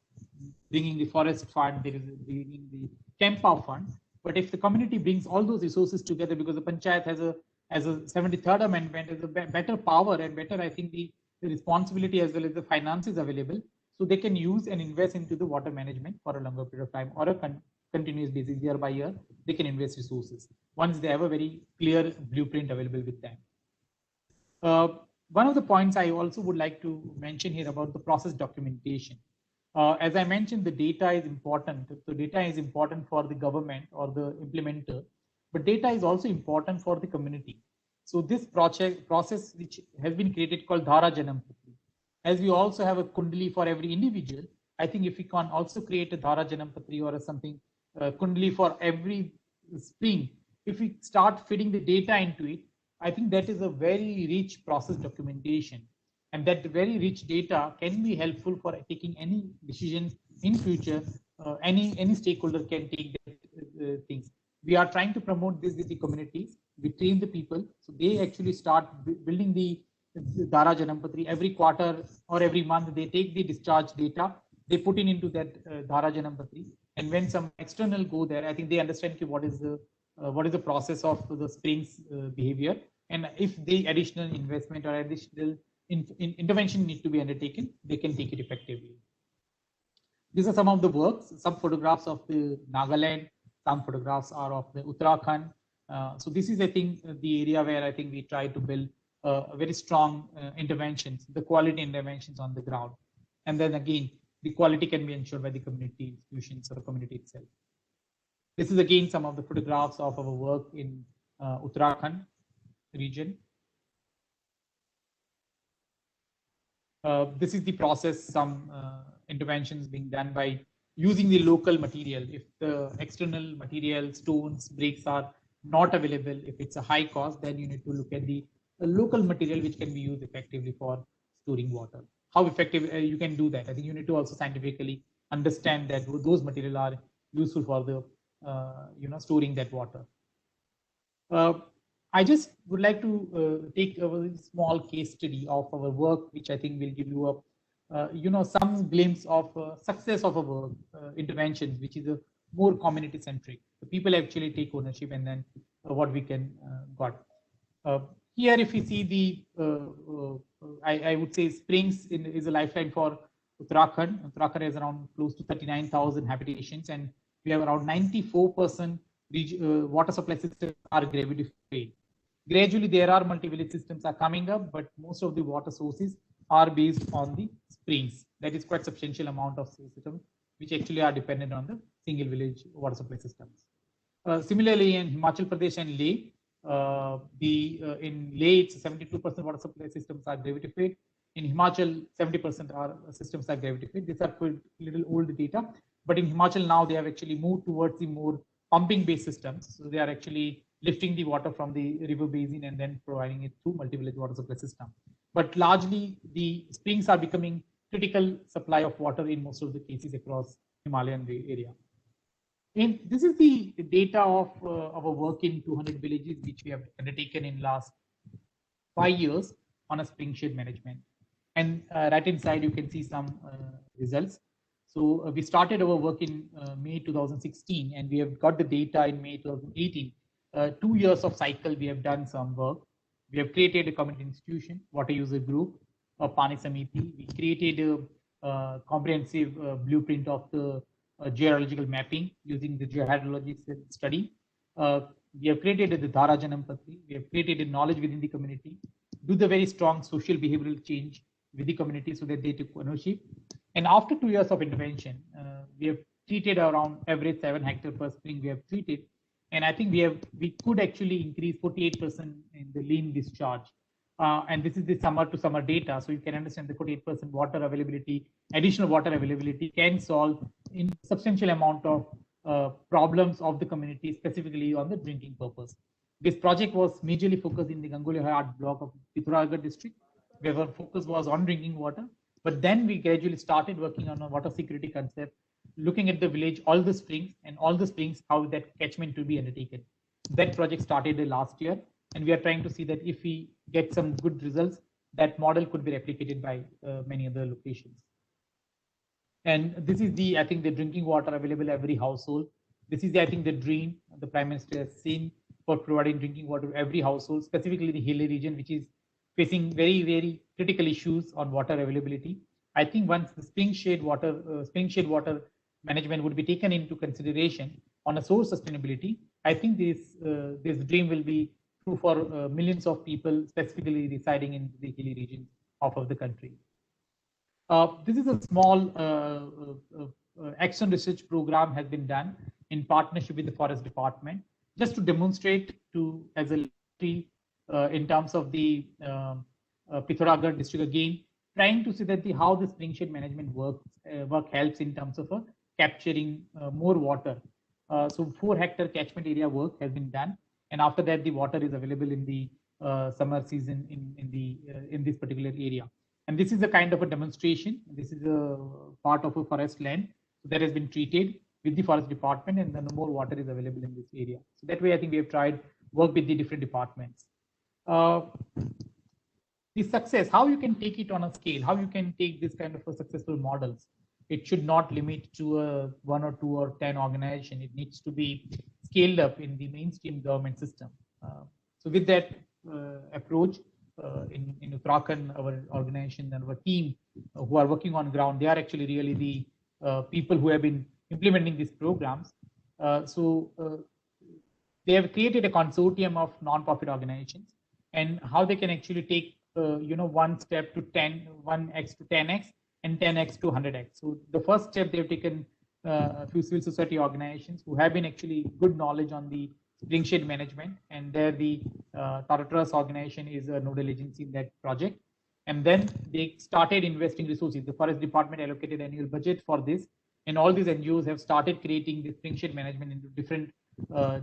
bringing the forest fund, there is bringing the Kempa fund. But if the community brings all those resources together, because the panchayat has a 73rd amendment, has a better power and better, I think, the responsibility as well as the finances available, so they can use and invest into the water management for a longer period of time, or a continuous basis, year by year, they can invest resources once they have a very clear blueprint available with them. One of the points I also would like to mention here about the process documentation. As I mentioned, the data is important. The data is important for the government or the implementer, but data is also important for the community. So this process which has been created called Dhara Janampatri. As we also have a Kundali for every individual, I think if we can also create a Dhara Janampatri or something Kundali for every spring, if we start feeding the data into it, I think that is a very rich process documentation, and that very rich data can be helpful for taking any decisions in future. Any stakeholder can take that, things. We are trying to promote this with the communities. We train the people, so they actually start building the Dhara Janampatri every quarter or every month. They take the discharge data, they put in into that Dhara Janampatri, and when some external go there, I think they understand what is the process of the springs behavior, and if the additional investment or additional intervention need to be undertaken, they can take it effectively. These are some of the works, some photographs of the Nagaland, some photographs are of the Uttarakhand. So this is, I think, the area where I think we try to build very strong interventions, the quality interventions on the ground. And then again, the quality can be ensured by the community institutions or the community itself. This is again some of the photographs of our work in Uttarakhand region. This is the process, some interventions being done by using the local material. If the external material, stones, bricks are not available, if it's a high cost, then you need to look at the local material which can be used effectively for storing water. How effective you can do that? I think you need to also scientifically understand that those materials are useful for the storing that water. I just would like to take a small case study of our work, which I think will give you a some glimpse of success of our interventions, which is a more community centric. The people actually take ownership, and then what we can got. Here, if you see the, I would say springs is a lifeline for Uttarakhand. Uttarakhand has around close to 39,000 habitations, and we have around 94% water supply systems are gravity fed. Gradually, there are multi-village systems are coming up, but most of the water sources are based on the springs. That is quite substantial amount of systems which actually are dependent on the single village water supply systems. Similarly, in Himachal Pradesh and Leh, in Leh, it's 72% water supply systems are gravity fed. In Himachal, 70% are systems are gravity fed. These are quite little old data, but in Himachal now they have actually moved towards the more pumping based systems. So they are actually lifting the water from the river basin and then providing it through multi-village water supply system. But largely, the springs are becoming critical supply of water in most of the cases across Himalayan area. And this is the data of our work in 200 villages, which we have undertaken in last 5 years on a spring shade management. And right inside, you can see some results. So we started our work in May 2016, and we have got the data in May 2018. 2 years of cycle, we have done some work. We have created a community institution, water user group, Pani Samiti. We created a comprehensive blueprint of the geological mapping using the geohydrology study. We have created the Dhara Janampatri. We have created a knowledge within the community, do the very strong social behavioral change with the community so that they took ownership. And after 2 years of intervention, we have treated around average 7 hectares per spring we have treated. And I think we could actually increase 48% in the lean discharge. And this is the summer to summer data. So you can understand the 48% water availability, additional water availability can solve in substantial amount of problems of the community, specifically on the drinking purpose. This project was majorly focused in the Gangoli block of Pithoragarh district, where our focus was on drinking water. But then we gradually started working on a water security concept, looking at the village, all the springs, how that catchment to be undertaken. That project started last year, and we are trying to see that if we get some good results, that model could be replicated by many other locations. And this is the, I think, the drinking water available every household. This is, I think, the dream the Prime Minister has seen for providing drinking water to every household, specifically the hilly region, which is facing very, very critical issues on water availability. I think once the spring shade water management would be taken into consideration on a source sustainability, I think this dream will be true for millions of people, specifically residing in the hilly regions of the country. This is a small action research program has been done in partnership with the Forest Department, just to demonstrate to as a in terms of the Pithoragarh district again, trying to see that how the spring shade management work helps in terms of capturing more water. So 4-hectare catchment area work has been done, and after that the water is available in the summer season in this particular area. And this is a kind of a demonstration. This is a part of a forest land that has been treated with the Forest Department, and then more water is available in this area. So that way, I think we have tried work with the different departments. The success, how you can take it on a scale, how you can take this kind of a successful models. It should not limit to a 1 or 2 or 10 organization. It needs to be scaled up in the mainstream government system. So with that approach, in Uttarakhand, our organization and our team who are working on ground, they are actually really the people who have been implementing these programs. They have created a consortium of non-profit organizations, and how they can actually take one step to 1x to 10x and 10x to 100x. So the first step they've taken a few civil society organizations who have been actually good knowledge on the spring shade management, and there the Tata Trust organization is a nodal agency in that project. And then they started investing resources. The Forest Department allocated annual budget for this, and all these NGOs have started creating the spring shade management into different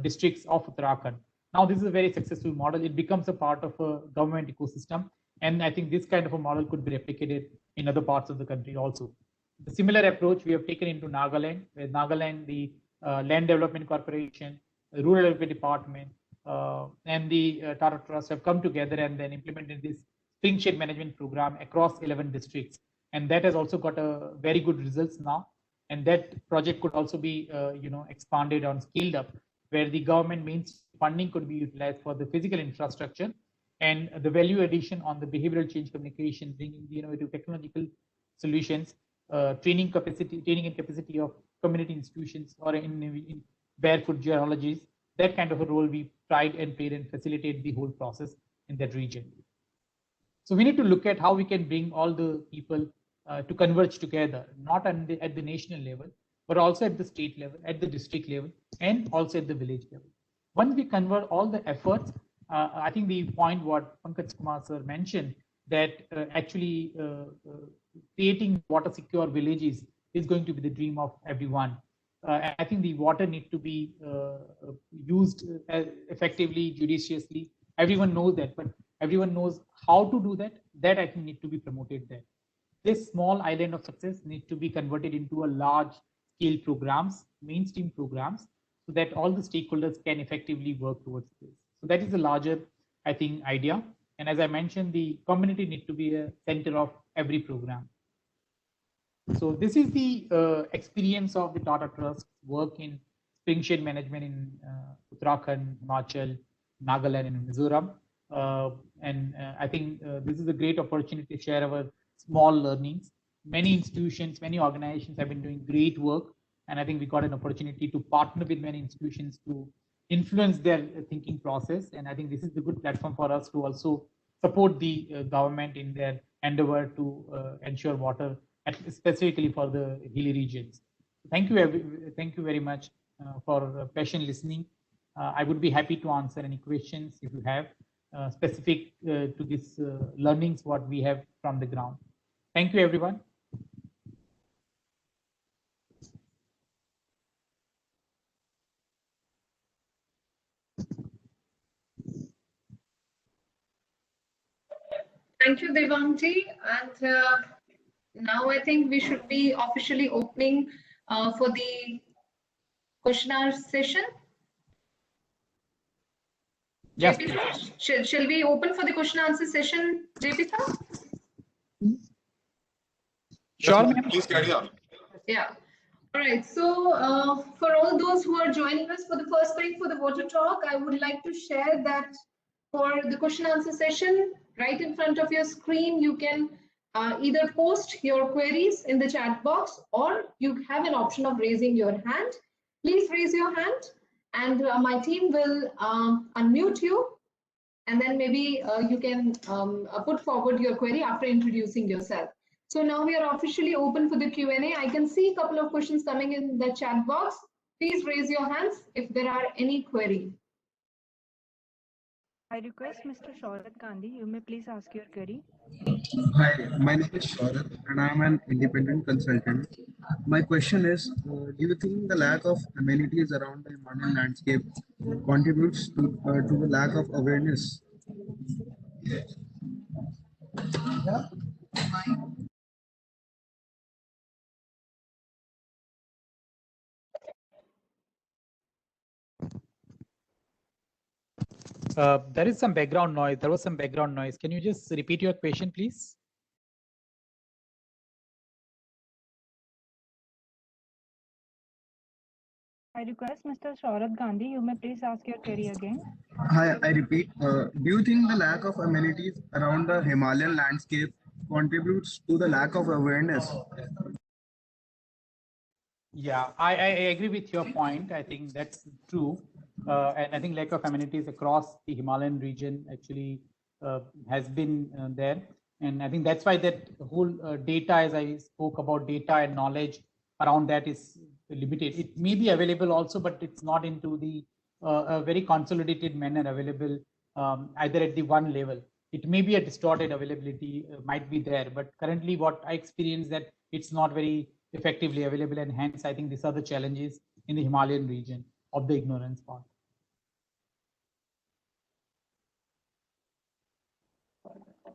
districts of Uttarakhand. Now this is a very successful model. It becomes a part of a government ecosystem, and I think this kind of a model could be replicated in other parts of the country also. The similar approach we have taken into Nagaland, where Nagaland, the Land Development Corporation, the Rural Development Department, and the Tata Trust have come together and then implemented this spring shade management program across 11 districts. And that has also got a very good results now. And that project could also be expanded and scaled up, where the government means funding could be utilized for the physical infrastructure and the value addition on the behavioral change communication, bringing the innovative technological solutions, training and capacity of community institutions, or in barefoot geologies. That kind of a role we tried and played and facilitate the whole process in that region. So we need to look at how we can bring all the people to converge together, not at the national level, but also at the state level, at the district level, and also at the village level. Once we convert all the efforts, I think the point what Pankaj Kumar sir mentioned, that actually creating water secure villages is going to be the dream of everyone. I think the water need to be used effectively, judiciously. Everyone knows that, but everyone knows how to do that. That I think need to be promoted there. This small island of success needs to be converted into a large scale programs, mainstream programs, so that all the stakeholders can effectively work towards this. So that is a larger, I think, idea. And as I mentioned, the community need to be a center of every program. So this is the experience of the Tata Trust work in spring shade management in Uttarakhand, Himachal, Nagaland, and Mizoram. I think this is a great opportunity to share our small learnings. Many institutions, many organizations have been doing great work, and I think we got an opportunity to partner with many institutions to influence their thinking process. And I think this is the good platform for us to also support the government in their endeavor to ensure water, specifically for the hilly regions. Thank you very much for patient listening. I would be happy to answer any questions if you have specific to this learnings what we have from the ground. Thank you, everyone. Thank you, Devangji. And now I think we should be officially opening for the question and answer session. Yes. Shall we open for the question and answer session, JP sir? Sure, ma'am. Please carry on. Yeah. All right. So for all those who are joining us for the first time for the water talk, I would like to share that for the question and answer session, right in front of your screen, you can either post your queries in the chat box, or you have an option of raising your hand. Please raise your hand, and my team will unmute you, and then maybe you can put forward your query after introducing yourself. So now we are officially open for the Q&A. I can see a couple of questions coming in the chat box. Please raise your hands if there are any query. I request Mr. Shaurad Gandhi, you may please ask your query. Hi, my name is Shaurad and I am an independent consultant. My question is, do you think the lack of amenities around the Himalayan landscape contributes to the lack of awareness? There is some background noise. There was some background noise. Can you just repeat your question, please? I request Mr. Shaurad Gandhi, you may please ask your query again. Hi, I repeat, do you think the lack of amenities around the Himalayan landscape contributes to the lack of awareness? Yeah, I agree with your point. I think that's true. And I think lack of amenities across the Himalayan region actually has been there. And I think that's why that whole data, as I spoke about, data and knowledge around that is limited. It may be available also, but it's not into the a very consolidated manner available either at the one level. It may be a distorted availability, might be there, but currently what I experience that it's not very effectively available, and hence I think these are the challenges in the Himalayan region of the ignorance part.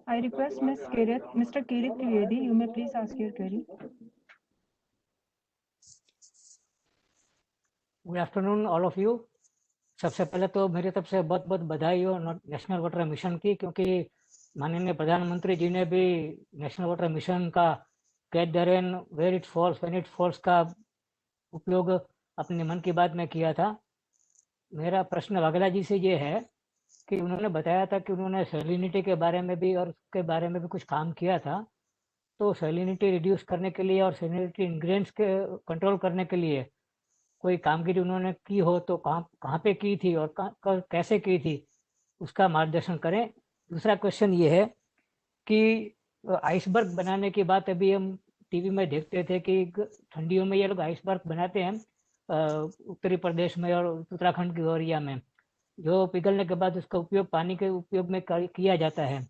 I request Mr. Kirit Trivedi, you may please ask your query. Good afternoon all of you. सबसे पहले तो मेरी तरफ से बहुत बहुत बधाई हो नेशनल वाटर मिशन की, क्योंकि माननीय प्रधानमंत्री जी ने भी नेशनल वाटर मिशन का catch the rain where it falls when it falls का उपयोग अपने मन की बात में किया था। मेरा प्रश्न वाघेला जी से ये है कि उन्होंने बताया था कि उन्होंने सैलिनिटी के बारे में भी और उसके बारे में भी कुछ काम किया था। तो सैलिनिटी रिड्यूस करने के लिए और सैलिनिटी इंग्रेडिएंट्स के कंट्रोल करने के लिए कोई कामगिरी उन्होंने की हो तो कहाँ पे की थी और कैसे की थी, उसका मार्गदर्शन करें। दूसरा क्वेश्चन ये है कि आइसबर्ग बनाने की बात अभी हम टीवी में देखते थे कि ठंडियों में ये लोग आइसबर्ग बनाते हैं उत्तरी प्रदेश में और उत्तराखंड की एरिया में, जो पिघलने के बाद उसका उपयोग पानी के उपयोग में किया जाता है।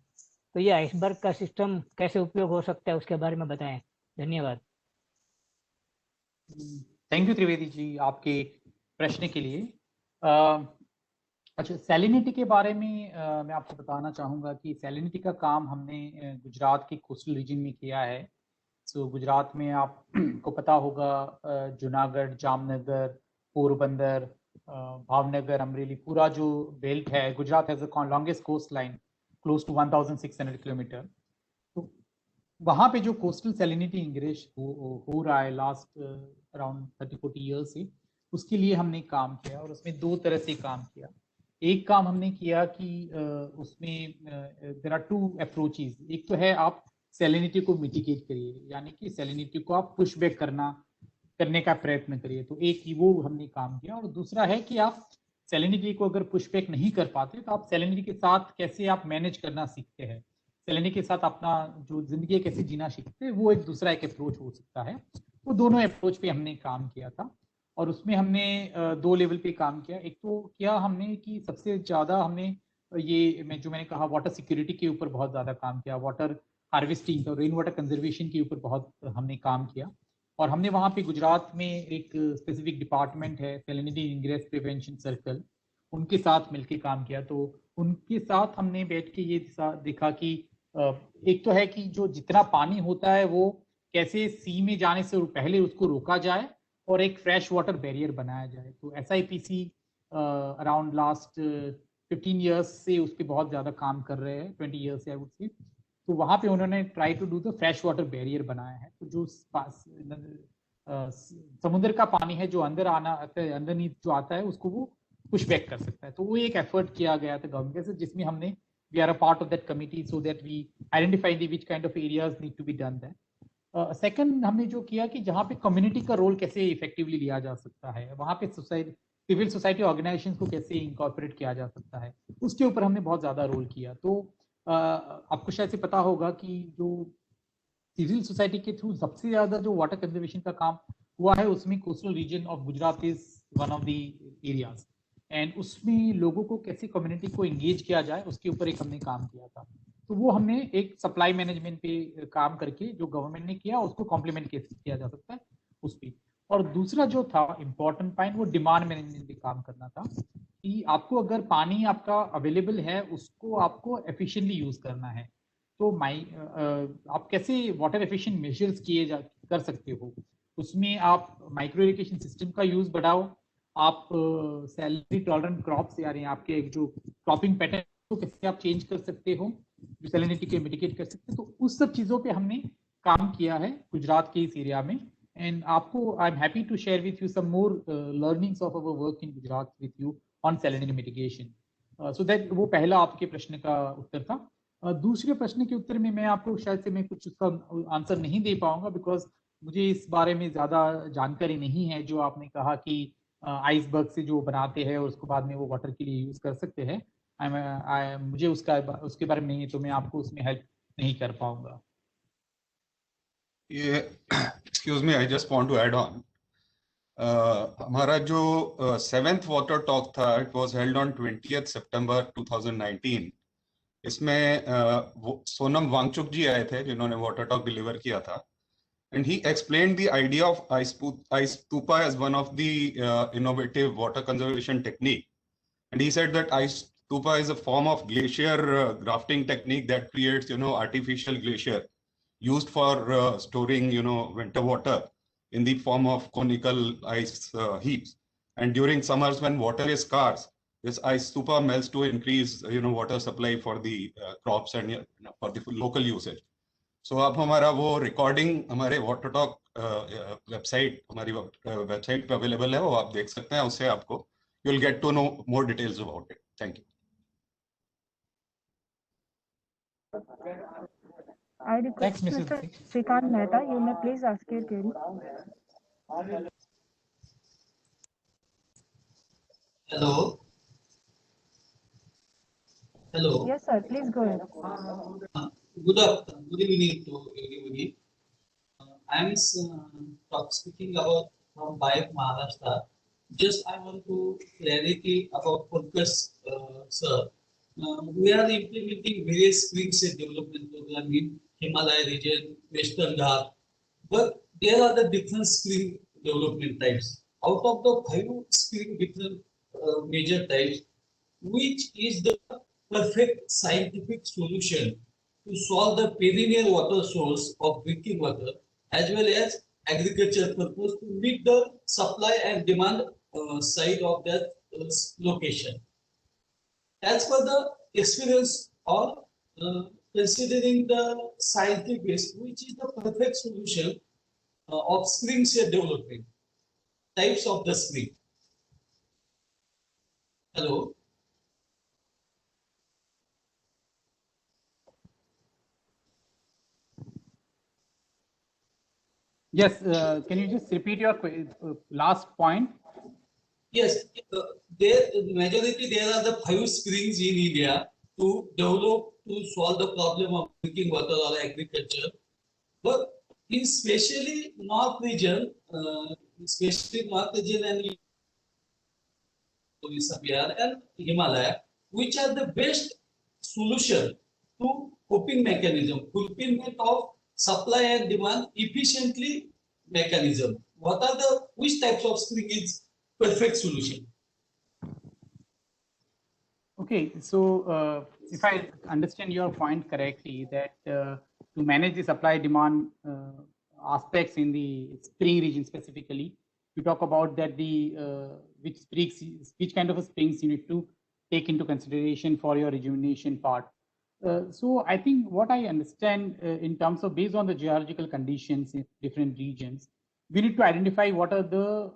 तो ये आइसबर्ग का सिस्टम कैसे उपयोग हो सकता है उसके बारे में बताएं। धन्यवाद। थैंक यू त्रिवेदी जी आपके प्रश्न के लिए। अच्छा, सैलिनिटी के बारे में मैं आपको बताना चाहूँगा कि सैलिनिटी का काम हमने गुजरात के कोस्टल रीजन में किया है। सो गुजरात में आपको पता होगा जूनागढ़, जामनगर, पोरबंदर, भावनगर, अमरेली, पूरा जो बेल्ट है, Gujarat has the longest coast line close to 1600 kilometre. तो वहाँ पे जो कोस्टल सैलिनिटी इंग्रेज हो रहा है लास्ट अराउंड 30-40 ईयर्स से, उसके लिए हमने काम किया और उसमें दो तरह से काम किया। एक काम हमने किया कि उसमें देयर आर टू अप्रोचेस। एक तो है आप सैलिनिटी को मिटिगेट करिए, यानी कि सैलिनिटी को आप पुश बैक करने का प्रयत्न करिए। तो एक ही वो हमने काम किया, और दूसरा है कि आप सैलिनिटी को अगर पुश बैक नहीं कर पाते तो आप सैलिनिटी के साथ कैसे आप मैनेज करना सीखते हैं, सैलिनिटी के साथ अपना जो जिंदगी कैसे जीना सीखते हैं, वो एक दूसरा एक अप्रोच हो सकता है। वो दोनों अप्रोच पे हमने काम किया था और उसमें हमने दो लेवल पे काम किया। एक तो किया हमने कि सबसे ज़्यादा हमने मैंने कहा वाटर सिक्योरिटी के ऊपर बहुत ज़्यादा काम किया, वाटर हार्वेस्टिंग और रेन वाटर कंजर्वेशन के ऊपर बहुत हमने काम किया। और हमने वहाँ पे गुजरात में एक स्पेसिफिक डिपार्टमेंट है सैलिनिटी इंग्रेस प्रिवेंशन सर्कल, उनके साथ मिलकर काम किया। तो उनके साथ हमने बैठ के ये देखा कि एक तो है कि जो जितना पानी होता है वो कैसे सी में जाने से पहले उसको रोका जाए और एक फ्रेश वाटर बैरियर बनाया जाए। तो SIPC अराउंड लास्ट 15 ईयर्स से उस पर बहुत ज़्यादा काम कर रहे हैं, 20 ईयर्स से आई वुड से। तो वहाँ पे उन्होंने try to do the fresh water barrier बनाया है। तो जो समुद्र का पानी है जो अंदर जो आता है उसको वो पुश बैक कर सकता है। तो वो एक एफर्ट किया गया था गवर्नमेंट से, जिसमें हमने we are a part of that committee so that we identify which kind of areas need to be done there. Second हमने जो किया कि जहाँ पे कम्युनिटी का रोल कैसे इफेक्टिवली लिया जा सकता है, वहाँ पे सिविल सोसाइटी ऑर्गेनाइजेशन को कैसे इंकॉर्पोरेट किया जा सकता है, उसके ऊपर हमने बहुत ज्यादा रोल किया. तो आपको शायद से पता होगा कि जो सिविल सोसाइटी के थ्रू सबसे ज्यादा जो वाटर कंजर्वेशन का काम हुआ है उसमें coastal region of Gujarat is one of the areas, and उसमें लोगों को कैसे कम्युनिटी को एंगेज किया जाए उसके ऊपर एक हमने काम किया था. तो वो हमने एक सप्लाई मैनेजमेंट पे काम करके जो गवर्नमेंट ने किया उसको कॉम्प्लीमेंट कैसे किया जा सकता है उस पर. और दूसरा जो था इम्पोर्टेंट पॉइंट वो डिमांड मैनेजमेंट पे काम करना था कि आपको अगर पानी आपका अवेलेबल है उसको आपको एफिशिएंटली यूज करना है. तो आप कैसे वाटर एफिशिएंट मेजर्स कर सकते हो, उसमें आप माइक्रो इरिगेशन सिस्टम का यूज बढ़ाओ, आप सैलरी टॉलरेंट क्रॉप्स यानी आपके जो क्रॉपिंग पैटर्न को कैसे आप चेंज कर सकते हो जो सैलिनिटी के मिटिगेट कर सकते हैं. तो उस सब चीजों पे हमने काम किया है गुजरात के इस एरिया में. एंड आपको I am happy to share with you some more learnings of our work in Gujarat with you on salinity mitigation. So that वो पहला आपके प्रश्न का उत्तर था. दूसरे प्रश्न के उत्तर में मैं आपको शायद से मैं कुछ उसका आंसर नहीं दे पाऊंगा बिकॉज मुझे इस बारे में ज्यादा जानकारी नहीं है. जो आपने कहा कि आइसबर्ग से जो बनाते हैं और उसको बाद में वो वाटर के लिए यूज कर सकते हैं, मुझे उसके बारे में नहीं है, तो मैं आपको उसमें हेल्प नहीं कर पाऊंगा. ये excuse me, I just want to add on. हमारा जो 7th वाटर टॉक था, it was held on 20th September 2019. इसमें सोनम वांगचुक जी आए थे जिन्होंने वाटर टॉक डिलीवर किया था. And he explained the idea of ice stupa as one of the innovative water conservation technique. And he said that ice stupa is a form of glacier grafting technique that creates, artificial glacier used for storing, winter water in the form of conical ice heaps. And during summers when water is scarce, this ice stupa melts to increase, water supply for the crops and for the local usage. So अब हमारा वो recording हमारे water talk website हमारी website पे available है, वो आप देख सकते हैं. उससे आपको you will get to know more details about it. Thank you. I request Thanks, Mr. Mrs. Shrikant Mehta, you may please ask your query. Hello. Hello. Yes, sir, please go ahead. Good evening to everybody. I am speaking about from BIOC Maharashtra. Just I want to clarity about Pankaj sir. We are implementing various springs development program in Himalaya region, Western Ghat, but there are the different spring development types. Out of the 5 spring different major types, which is the perfect scientific solution to solve the perennial water source of drinking water as well as agriculture purpose to meet the supply and demand side of that location. As per the experience or considering the scientific base, which is the perfect solution of spring shade development, types of the spring. Hello. Yes, can you just repeat your last point? Yes, majority there are the 5 springs in India to develop to solve the problem of drinking water or agriculture. But in especially North region and Himalaya, which are the best solution to coping mechanism, fulfillment of supply and demand efficiently mechanism. What are which types of spring is perfect solution? Okay, so if I understand your point correctly, that to manage the supply demand aspects in the spring region specifically, you talk about that which kind of a springs you need to take into consideration for your rejuvenation part. So I think what I understand in terms of based on the geological conditions in different regions, we need to identify what are the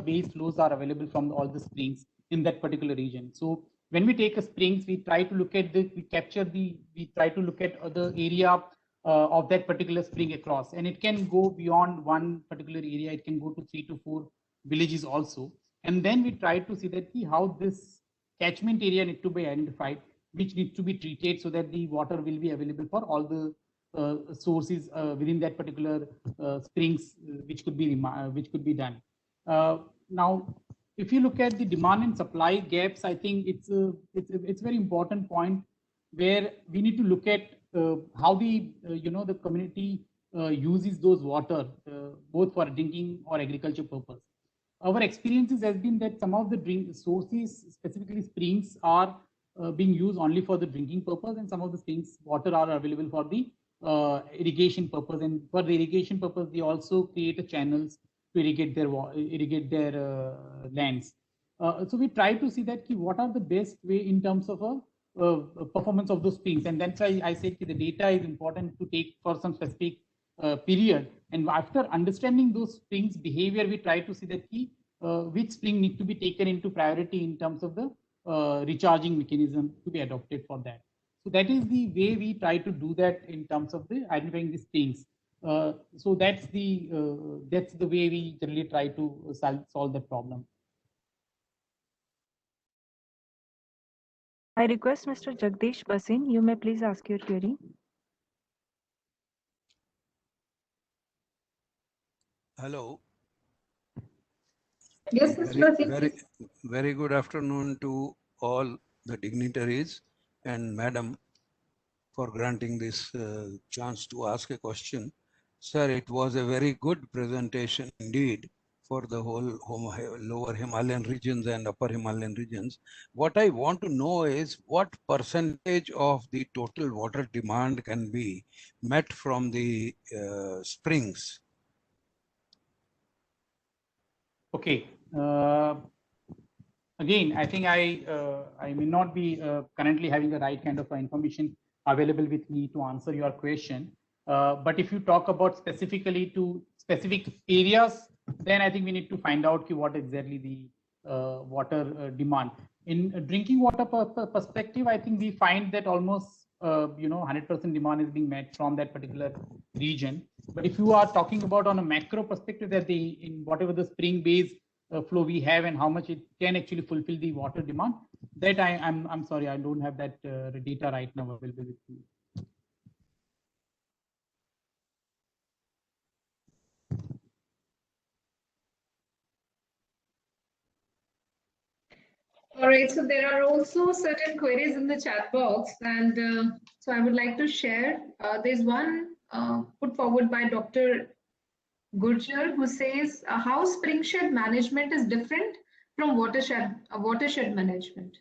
base flows are available from all the springs in that particular region. So when we take a springs, we try to look at we try to look at the area of that particular spring across, and it can go beyond one particular area. It can go to 3 to 4 villages also. And then we try to see that how this catchment area need to be identified, which needs to be treated so that the water will be available for all the sources within that particular springs, which could be done. Now, if you look at the demand and supply gaps, I think it's a very important point where we need to look at how the the community uses those water both for drinking or agriculture purpose. Our experiences has been that some of the drink sources, specifically springs, are being used only for the drinking purpose, and some of the springs water are available for the irrigation purpose. And for the irrigation purpose, they also create channels to irrigate their lands. So we try to see that what are the best way in terms of a performance of those springs, and that's why I said the data is important to take for some specific period. And after understanding those springs behavior, we try to see that which spring need to be taken into priority in terms of the recharging mechanism to be adopted for that. So that is the way we try to do that in terms of the identifying the springs. So that's the way we generally try to solve that problem. I request Mr. Jagdish Basin, you may please ask your query. Hello. Yes, Mr. Basin. Very good afternoon to all the dignitaries and Madam for granting this chance to ask a question. Sir, it was a very good presentation indeed for the whole lower Himalayan regions and upper Himalayan regions. What I want to know is what percentage of the total water demand can be met from the springs? Okay. Again, I think I may not be currently having the right kind of information available with me to answer your question. But if you talk about specifically to specific areas, then I think we need to find out what exactly the water demand. In drinking water perspective, I think we find that almost 100% demand is being met from that particular region. But if you are talking about on a macro perspective, that in whatever the spring based flow we have and how much it can actually fulfill the water demand, that I'm sorry, I don't have that data right now available with me. All right, so there are also certain queries in the chat box, and so I would like to share. There's one put forward by Dr. Gurjar, who says how springshed management is different from watershed management.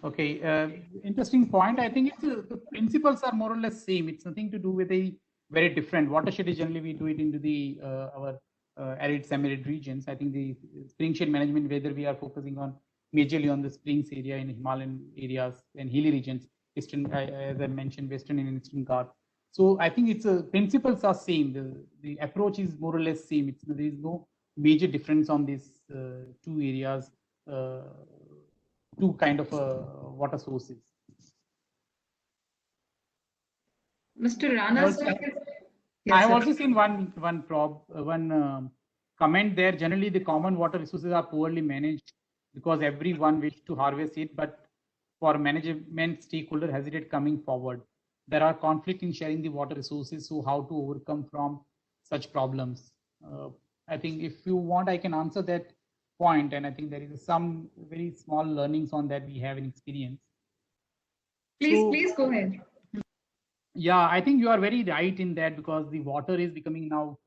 Okay, interesting point. I think the principles are more or less same. It's nothing to do with a very different. Watershed is generally we do it into the our arid semi-arid regions. I think the springshed management, whether we are focusing on majorly on the springs area in Himalayan areas and hilly regions, eastern, as I mentioned, western and eastern Ghats. So I think it's principles are same. The approach is more or less same. There is no major difference on these two areas, two kind of water sources. Mr. Rana, I have also seen one comment there. Generally, the common water resources are poorly managed because everyone wishes to harvest it, but for management stakeholder hesitate coming forward. There are conflict in sharing the water resources, so how to overcome from such problems. I think if you want, I can answer that point, and I think there is some very small learnings on that we have in experience. Please go ahead. Yeah, I think you are very right in that, because the water is becoming now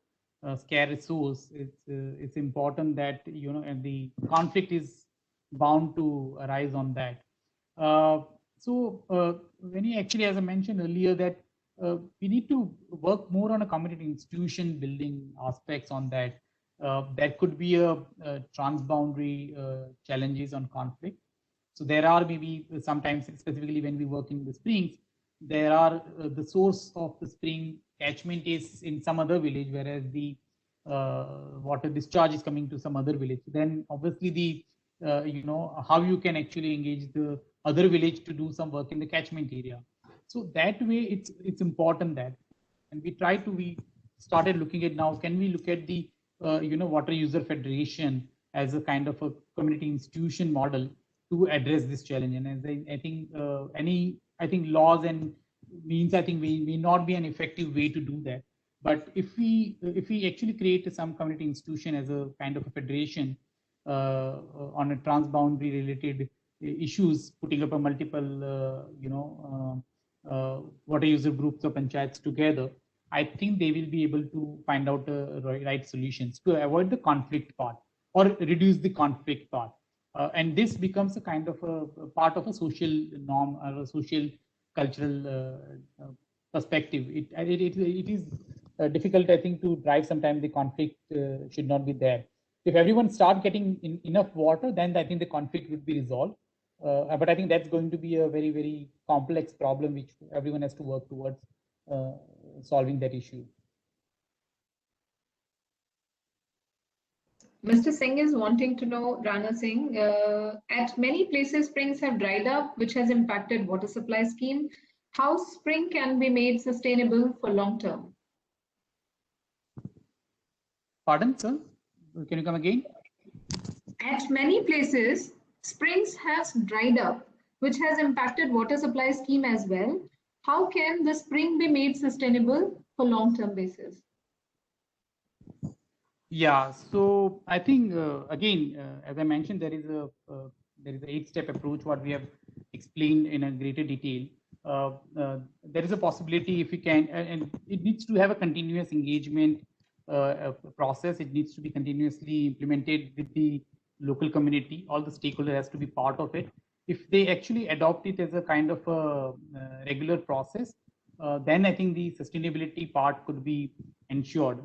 a scarce resource. It's important that and the conflict is bound to arise on that. So when you actually, as I mentioned earlier, that we need to work more on a community institution building aspects on that. That could be a transboundary challenges on conflict. So there are maybe sometimes, specifically when we work in the springs, there are the source of the spring catchment is in some other village, whereas the water discharge is coming to some other village. Then obviously the how you can actually engage the other village to do some work in the catchment area. So that way it's important that, and we started looking at now, can we look at the water user federation as a kind of a community institution model to address this challenge. And as I think laws and means, I think may not be an effective way to do that. But if we actually create some community institution as a kind of a federation on a transboundary related issues, putting up a multiple water user groups or panchayats together, I think they will be able to find out the right solutions to avoid the conflict part or reduce the conflict part. And this becomes a kind of a part of a social norm or a social cultural perspective. It is difficult, I think, to drive. Sometimes the conflict should not be there. If everyone start getting enough water, then I think the conflict would be resolved. But I think that's going to be a very, very complex problem which everyone has to work towards solving that issue. Mr. Singh is wanting to know, Rana Singh, at many places springs have dried up, which has impacted water supply scheme. How spring can be made sustainable for long term? Pardon, sir? Can you come again? At many places, springs have dried up, which has impacted water supply scheme as well. How can the spring be made sustainable for long-term basis? Yeah, so I think again, as I mentioned, there is a 8-step approach what we have explained in a greater detail. There is a possibility if we can, and it needs to have a continuous engagement process. It needs to be continuously implemented with the local community. All the stakeholders has to be part of it. If they actually adopt it as a kind of a regular process, then I think the sustainability part could be ensured.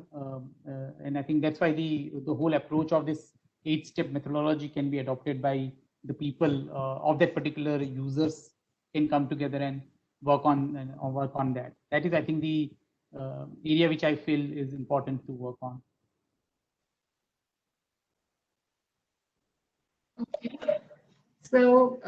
And I think that's why the whole approach of this 8-step methodology can be adopted by the people of that particular users can come together and work on that. That is, I think, the area which I feel is important to work on. Okay. So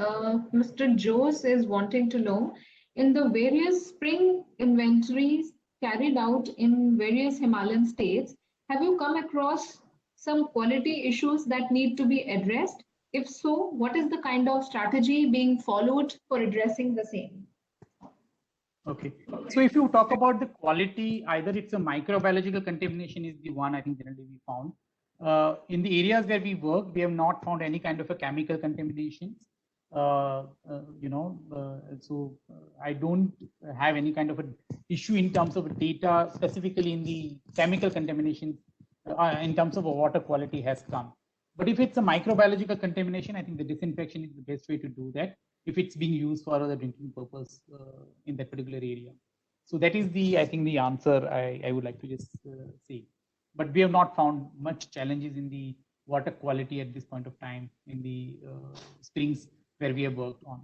Mr. Jose is wanting to know, in the various spring inventories carried out in various Himalayan states, have you come across some quality issues that need to be addressed? If so, what is the kind of strategy being followed for addressing the same? Okay, so if you talk about the quality, either it's a microbiological contamination is the one I think generally we found. In the areas where we work, we have not found any kind of a chemical contaminations. So I don't have any kind of an issue in terms of data specifically in the chemical contamination in terms of water quality has come. But if it's a microbiological contamination, I think the disinfection is the best way to do that if it's being used for other drinking purpose in that particular area. So that is I think the answer I would like to just say. But we have not found much challenges in the water quality at this point of time in the springs where we have worked on.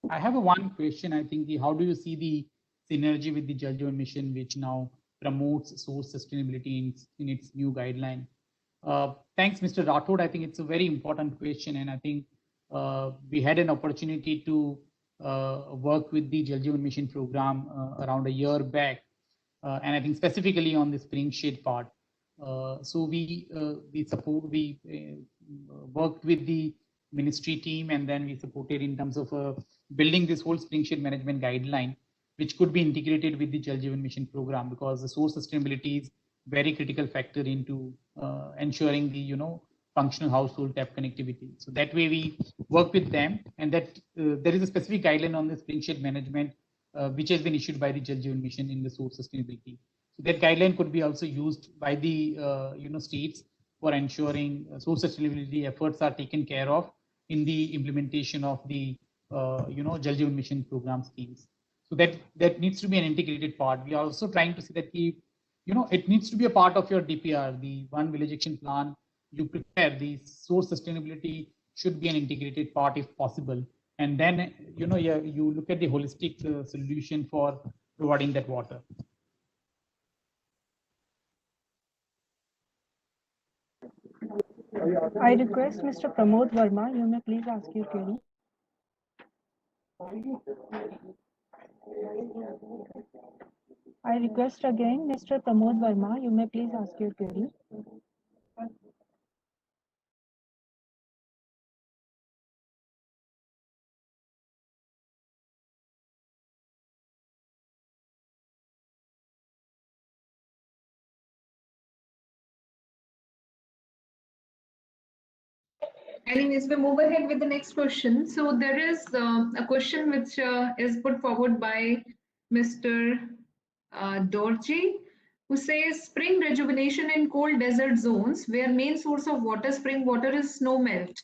I have one question. I think how do you see the synergy with the Jal Jeevan Mission, which now promotes source sustainability in its new guideline? Thanks, Mr. Rathod. I think it's a very important question, and I think we had an opportunity to work with the Jal Jeevan Mission program around a year back, and I think specifically on the spring shade part. So we worked with the ministry team, and then we supported in terms of building this whole spring shade management guideline, which could be integrated with the Jal Jeevan Mission program, because the source sustainability is very critical factor into ensuring the functional household tap connectivity. So that way we work with them, and that there is a specific guideline on the spring shade management which has been issued by the Jal Jeevan Mission in the source sustainability. So that guideline could be also used by the states for ensuring source sustainability efforts are taken care of in the implementation of the Jal Jeevan Mission program schemes. So that needs to be an integrated part. We are also trying to see that it needs to be a part of your DPR, the One Village Action Plan. You prepare the source sustainability should be an integrated part if possible, and then you look at the holistic solution for providing that water. I request Mr. Pramod Verma, you may please ask your query. I request again Mr. Pramod Verma, you may please ask your query. Anyways, we move ahead with the next question. So there is a question which is put forward by Mr. Dorji, who says spring rejuvenation in cold desert zones where main source of water, spring water, is snow melt.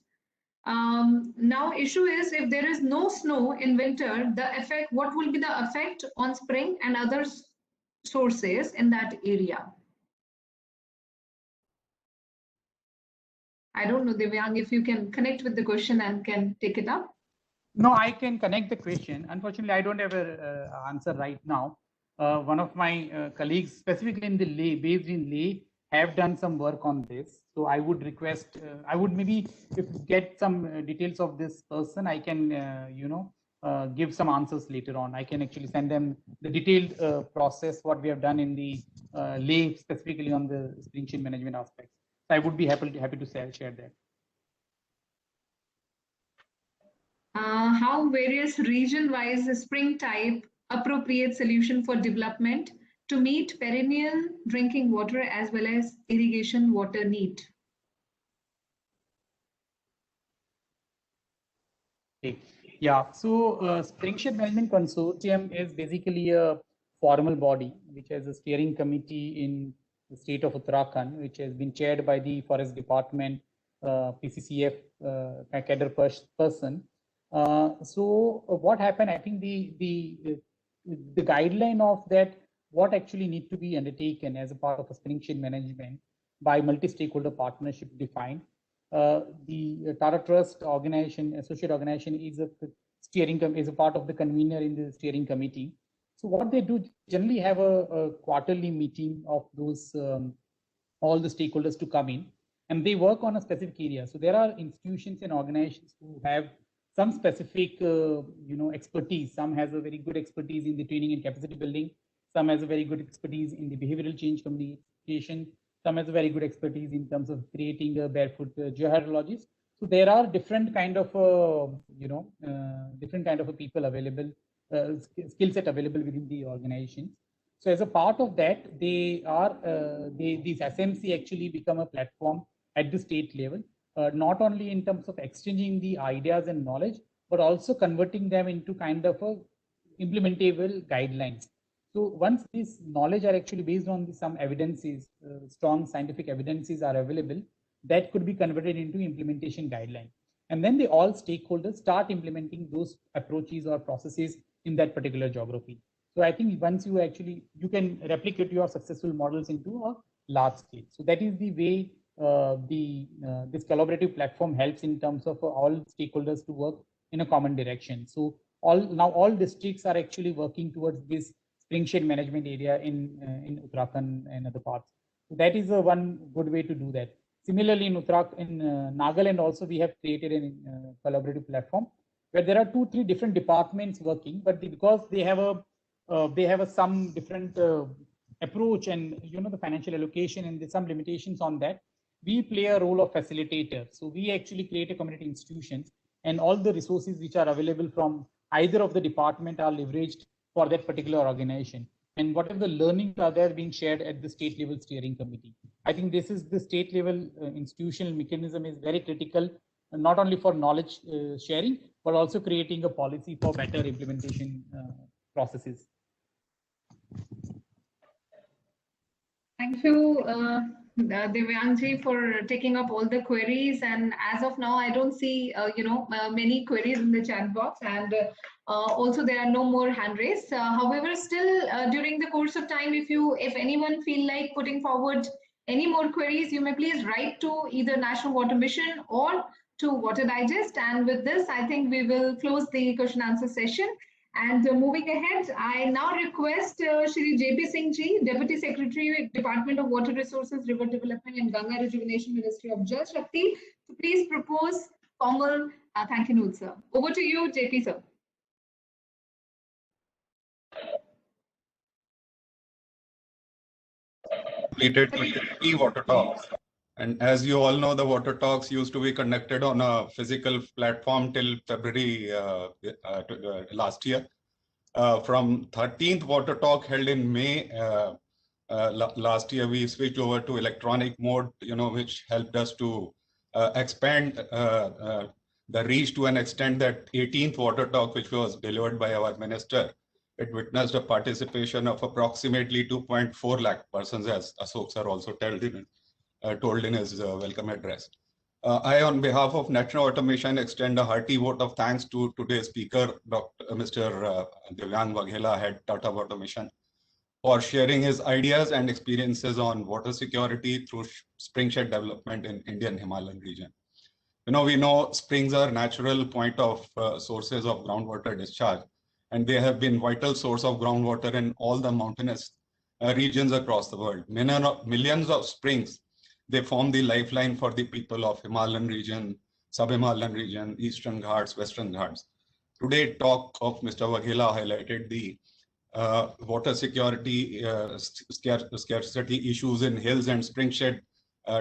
Now issue is if there is no snow in winter, the effect, what will be the effect on spring and other sources in that area? I don't know, Divyang, if you can connect with the question and can take it up. No, I can connect the question. Unfortunately, I don't have an answer right now. One of my colleagues, specifically in the Leh, based in Leh, have done some work on this. So I would request, I would maybe if get some details of this person, I can, give some answers later on. I can actually send them the detailed process, what we have done in the Leh, specifically on the spring shade management aspects. So I would be happy to share that. How various region-wise spring type appropriate solution for development to meet perennial drinking water as well as irrigation water need. Okay. Yeah, so Spring Shade Management Consortium is basically a formal body which has a steering committee in the state of Uttarakhand, which has been chaired by the Forest Department, PCCF cadre person. So what happened? I think the guideline of that, what actually need to be undertaken as a part of a spring shade management by multi-stakeholder partnership defined. The Tara Trust organization, associate organization, is a steering is a part of the convener in the steering committee. So what they do generally have a quarterly meeting of those all the stakeholders to come in, and they work on a specific area. So there are institutions and organizations who have some specific expertise. Some has a very good expertise in the training and capacity building. Some has a very good expertise in the behavioral change communication. Some has a very good expertise in terms of creating a barefoot geohydrologist. So there are different kind of different kind of people available, skill set available within the organizations. So as a part of that, they are these SMC actually become a platform at the state level, not only in terms of exchanging the ideas and knowledge, but also converting them into kind of a implementable guidelines. So once this knowledge are actually based on some evidences, strong scientific evidences are available, that could be converted into implementation guideline. And then the all stakeholders start implementing those approaches or processes in that particular geography. So I think once you actually, you can replicate your successful models into a large scale. So that is the way this collaborative platform helps in terms of all stakeholders to work in a common direction. So all districts are actually working towards this spring shade management area in Uttarakhand and other parts. So that is one good way to do that. Similarly, in Nagaland also we have created a collaborative platform where there are 2-3 different departments working, but because they have some different approach and the financial allocation and some limitations on that, we play a role of facilitator. So we actually create a community institutions, and all the resources which are available from either of the department are leveraged for that particular organization. And whatever the learnings are there being shared at the state level steering committee. I think this is the state level institutional mechanism is very critical, not only for knowledge sharing, but also creating a policy for better implementation processes. Thank you, Divyangji, for taking up all the queries. And as of now, I don't see, many queries in the chat box, and also there are no more hand raised. However, still during the course of time, if anyone feel like putting forward any more queries, you may please write to either National Water Mission or to Water Digest. And with this, I think we will close the question answer session. And moving ahead, I now request Shri JP Singh Ji, Deputy Secretary, Department of Water Resources, River Development and Ganga Rejuvenation, Ministry of Jal Shakti, to please propose formal thank you note, sir. Over to you, JP, sir. Completed 23 water talks. And as you all know, the water talks used to be conducted on a physical platform till February last year. From 13th water talk held in May last year, we switched over to electronic mode, which helped us to expand the reach to an extent that 18th water talk, which was delivered by our minister, it witnessed a participation of approximately 2.4 lakh persons, as Ashok sir also told in his welcome address. I, on behalf of National Water Mission, extend a hearty vote of thanks to today's speaker, Mr. Divyang Waghela, head Tata Water Mission, for sharing his ideas and experiences on water security through spring shed development in Indian Himalayan region. We know springs are natural point of sources of groundwater discharge, and they have been vital source of groundwater in all the mountainous regions across the world. Millions of springs, they form the lifeline for the people of Himalayan region, sub-Himalayan region, Eastern Ghats, Western Ghats. Today, talk of Mr. Waghela highlighted the water security scarcity issues in hills and spring shed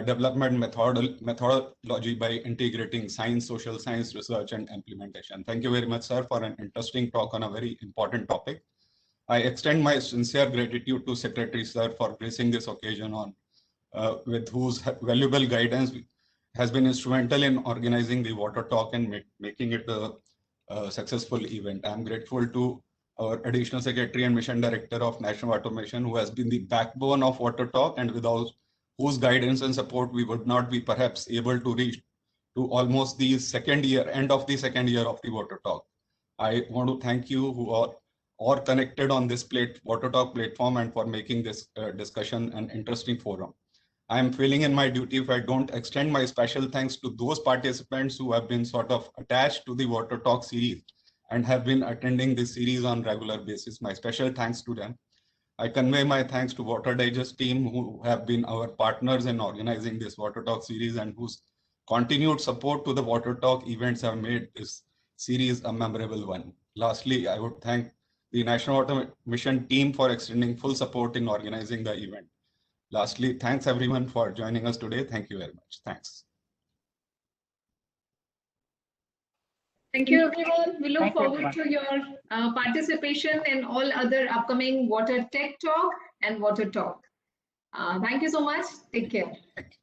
development methodology by integrating science, social science, research, and implementation. Thank you very much, sir, for an interesting talk on a very important topic. I extend my sincere gratitude to Secretary, sir, for gracing this occasion on with whose valuable guidance has been instrumental in organizing the water talk and making it a successful event. I'm grateful to our Additional Secretary and Mission Director of National Water Mission, who has been the backbone of water talk, and without whose guidance and support, we would not be perhaps able to reach to almost the end of the second year of the water talk. I want to thank you who are all connected on this water talk platform and for making this discussion an interesting forum. I am feeling in my duty if I don't extend my special thanks to those participants who have been sort of attached to the water talk series and have been attending this series on regular basis. My special thanks to them. I convey my thanks to Water Digest team who have been our partners in organizing this water talk series and whose continued support to the water talk events have made this series a memorable one. Lastly, I would thank the National Water Mission team for extending full support in organizing the event. Lastly, thanks everyone for joining us today. Thank you very much. Thanks. Thank you, everyone. We look forward to your participation in all other upcoming Water Tech Talk and Water Talk. Thank you so much. Take care. Thank you.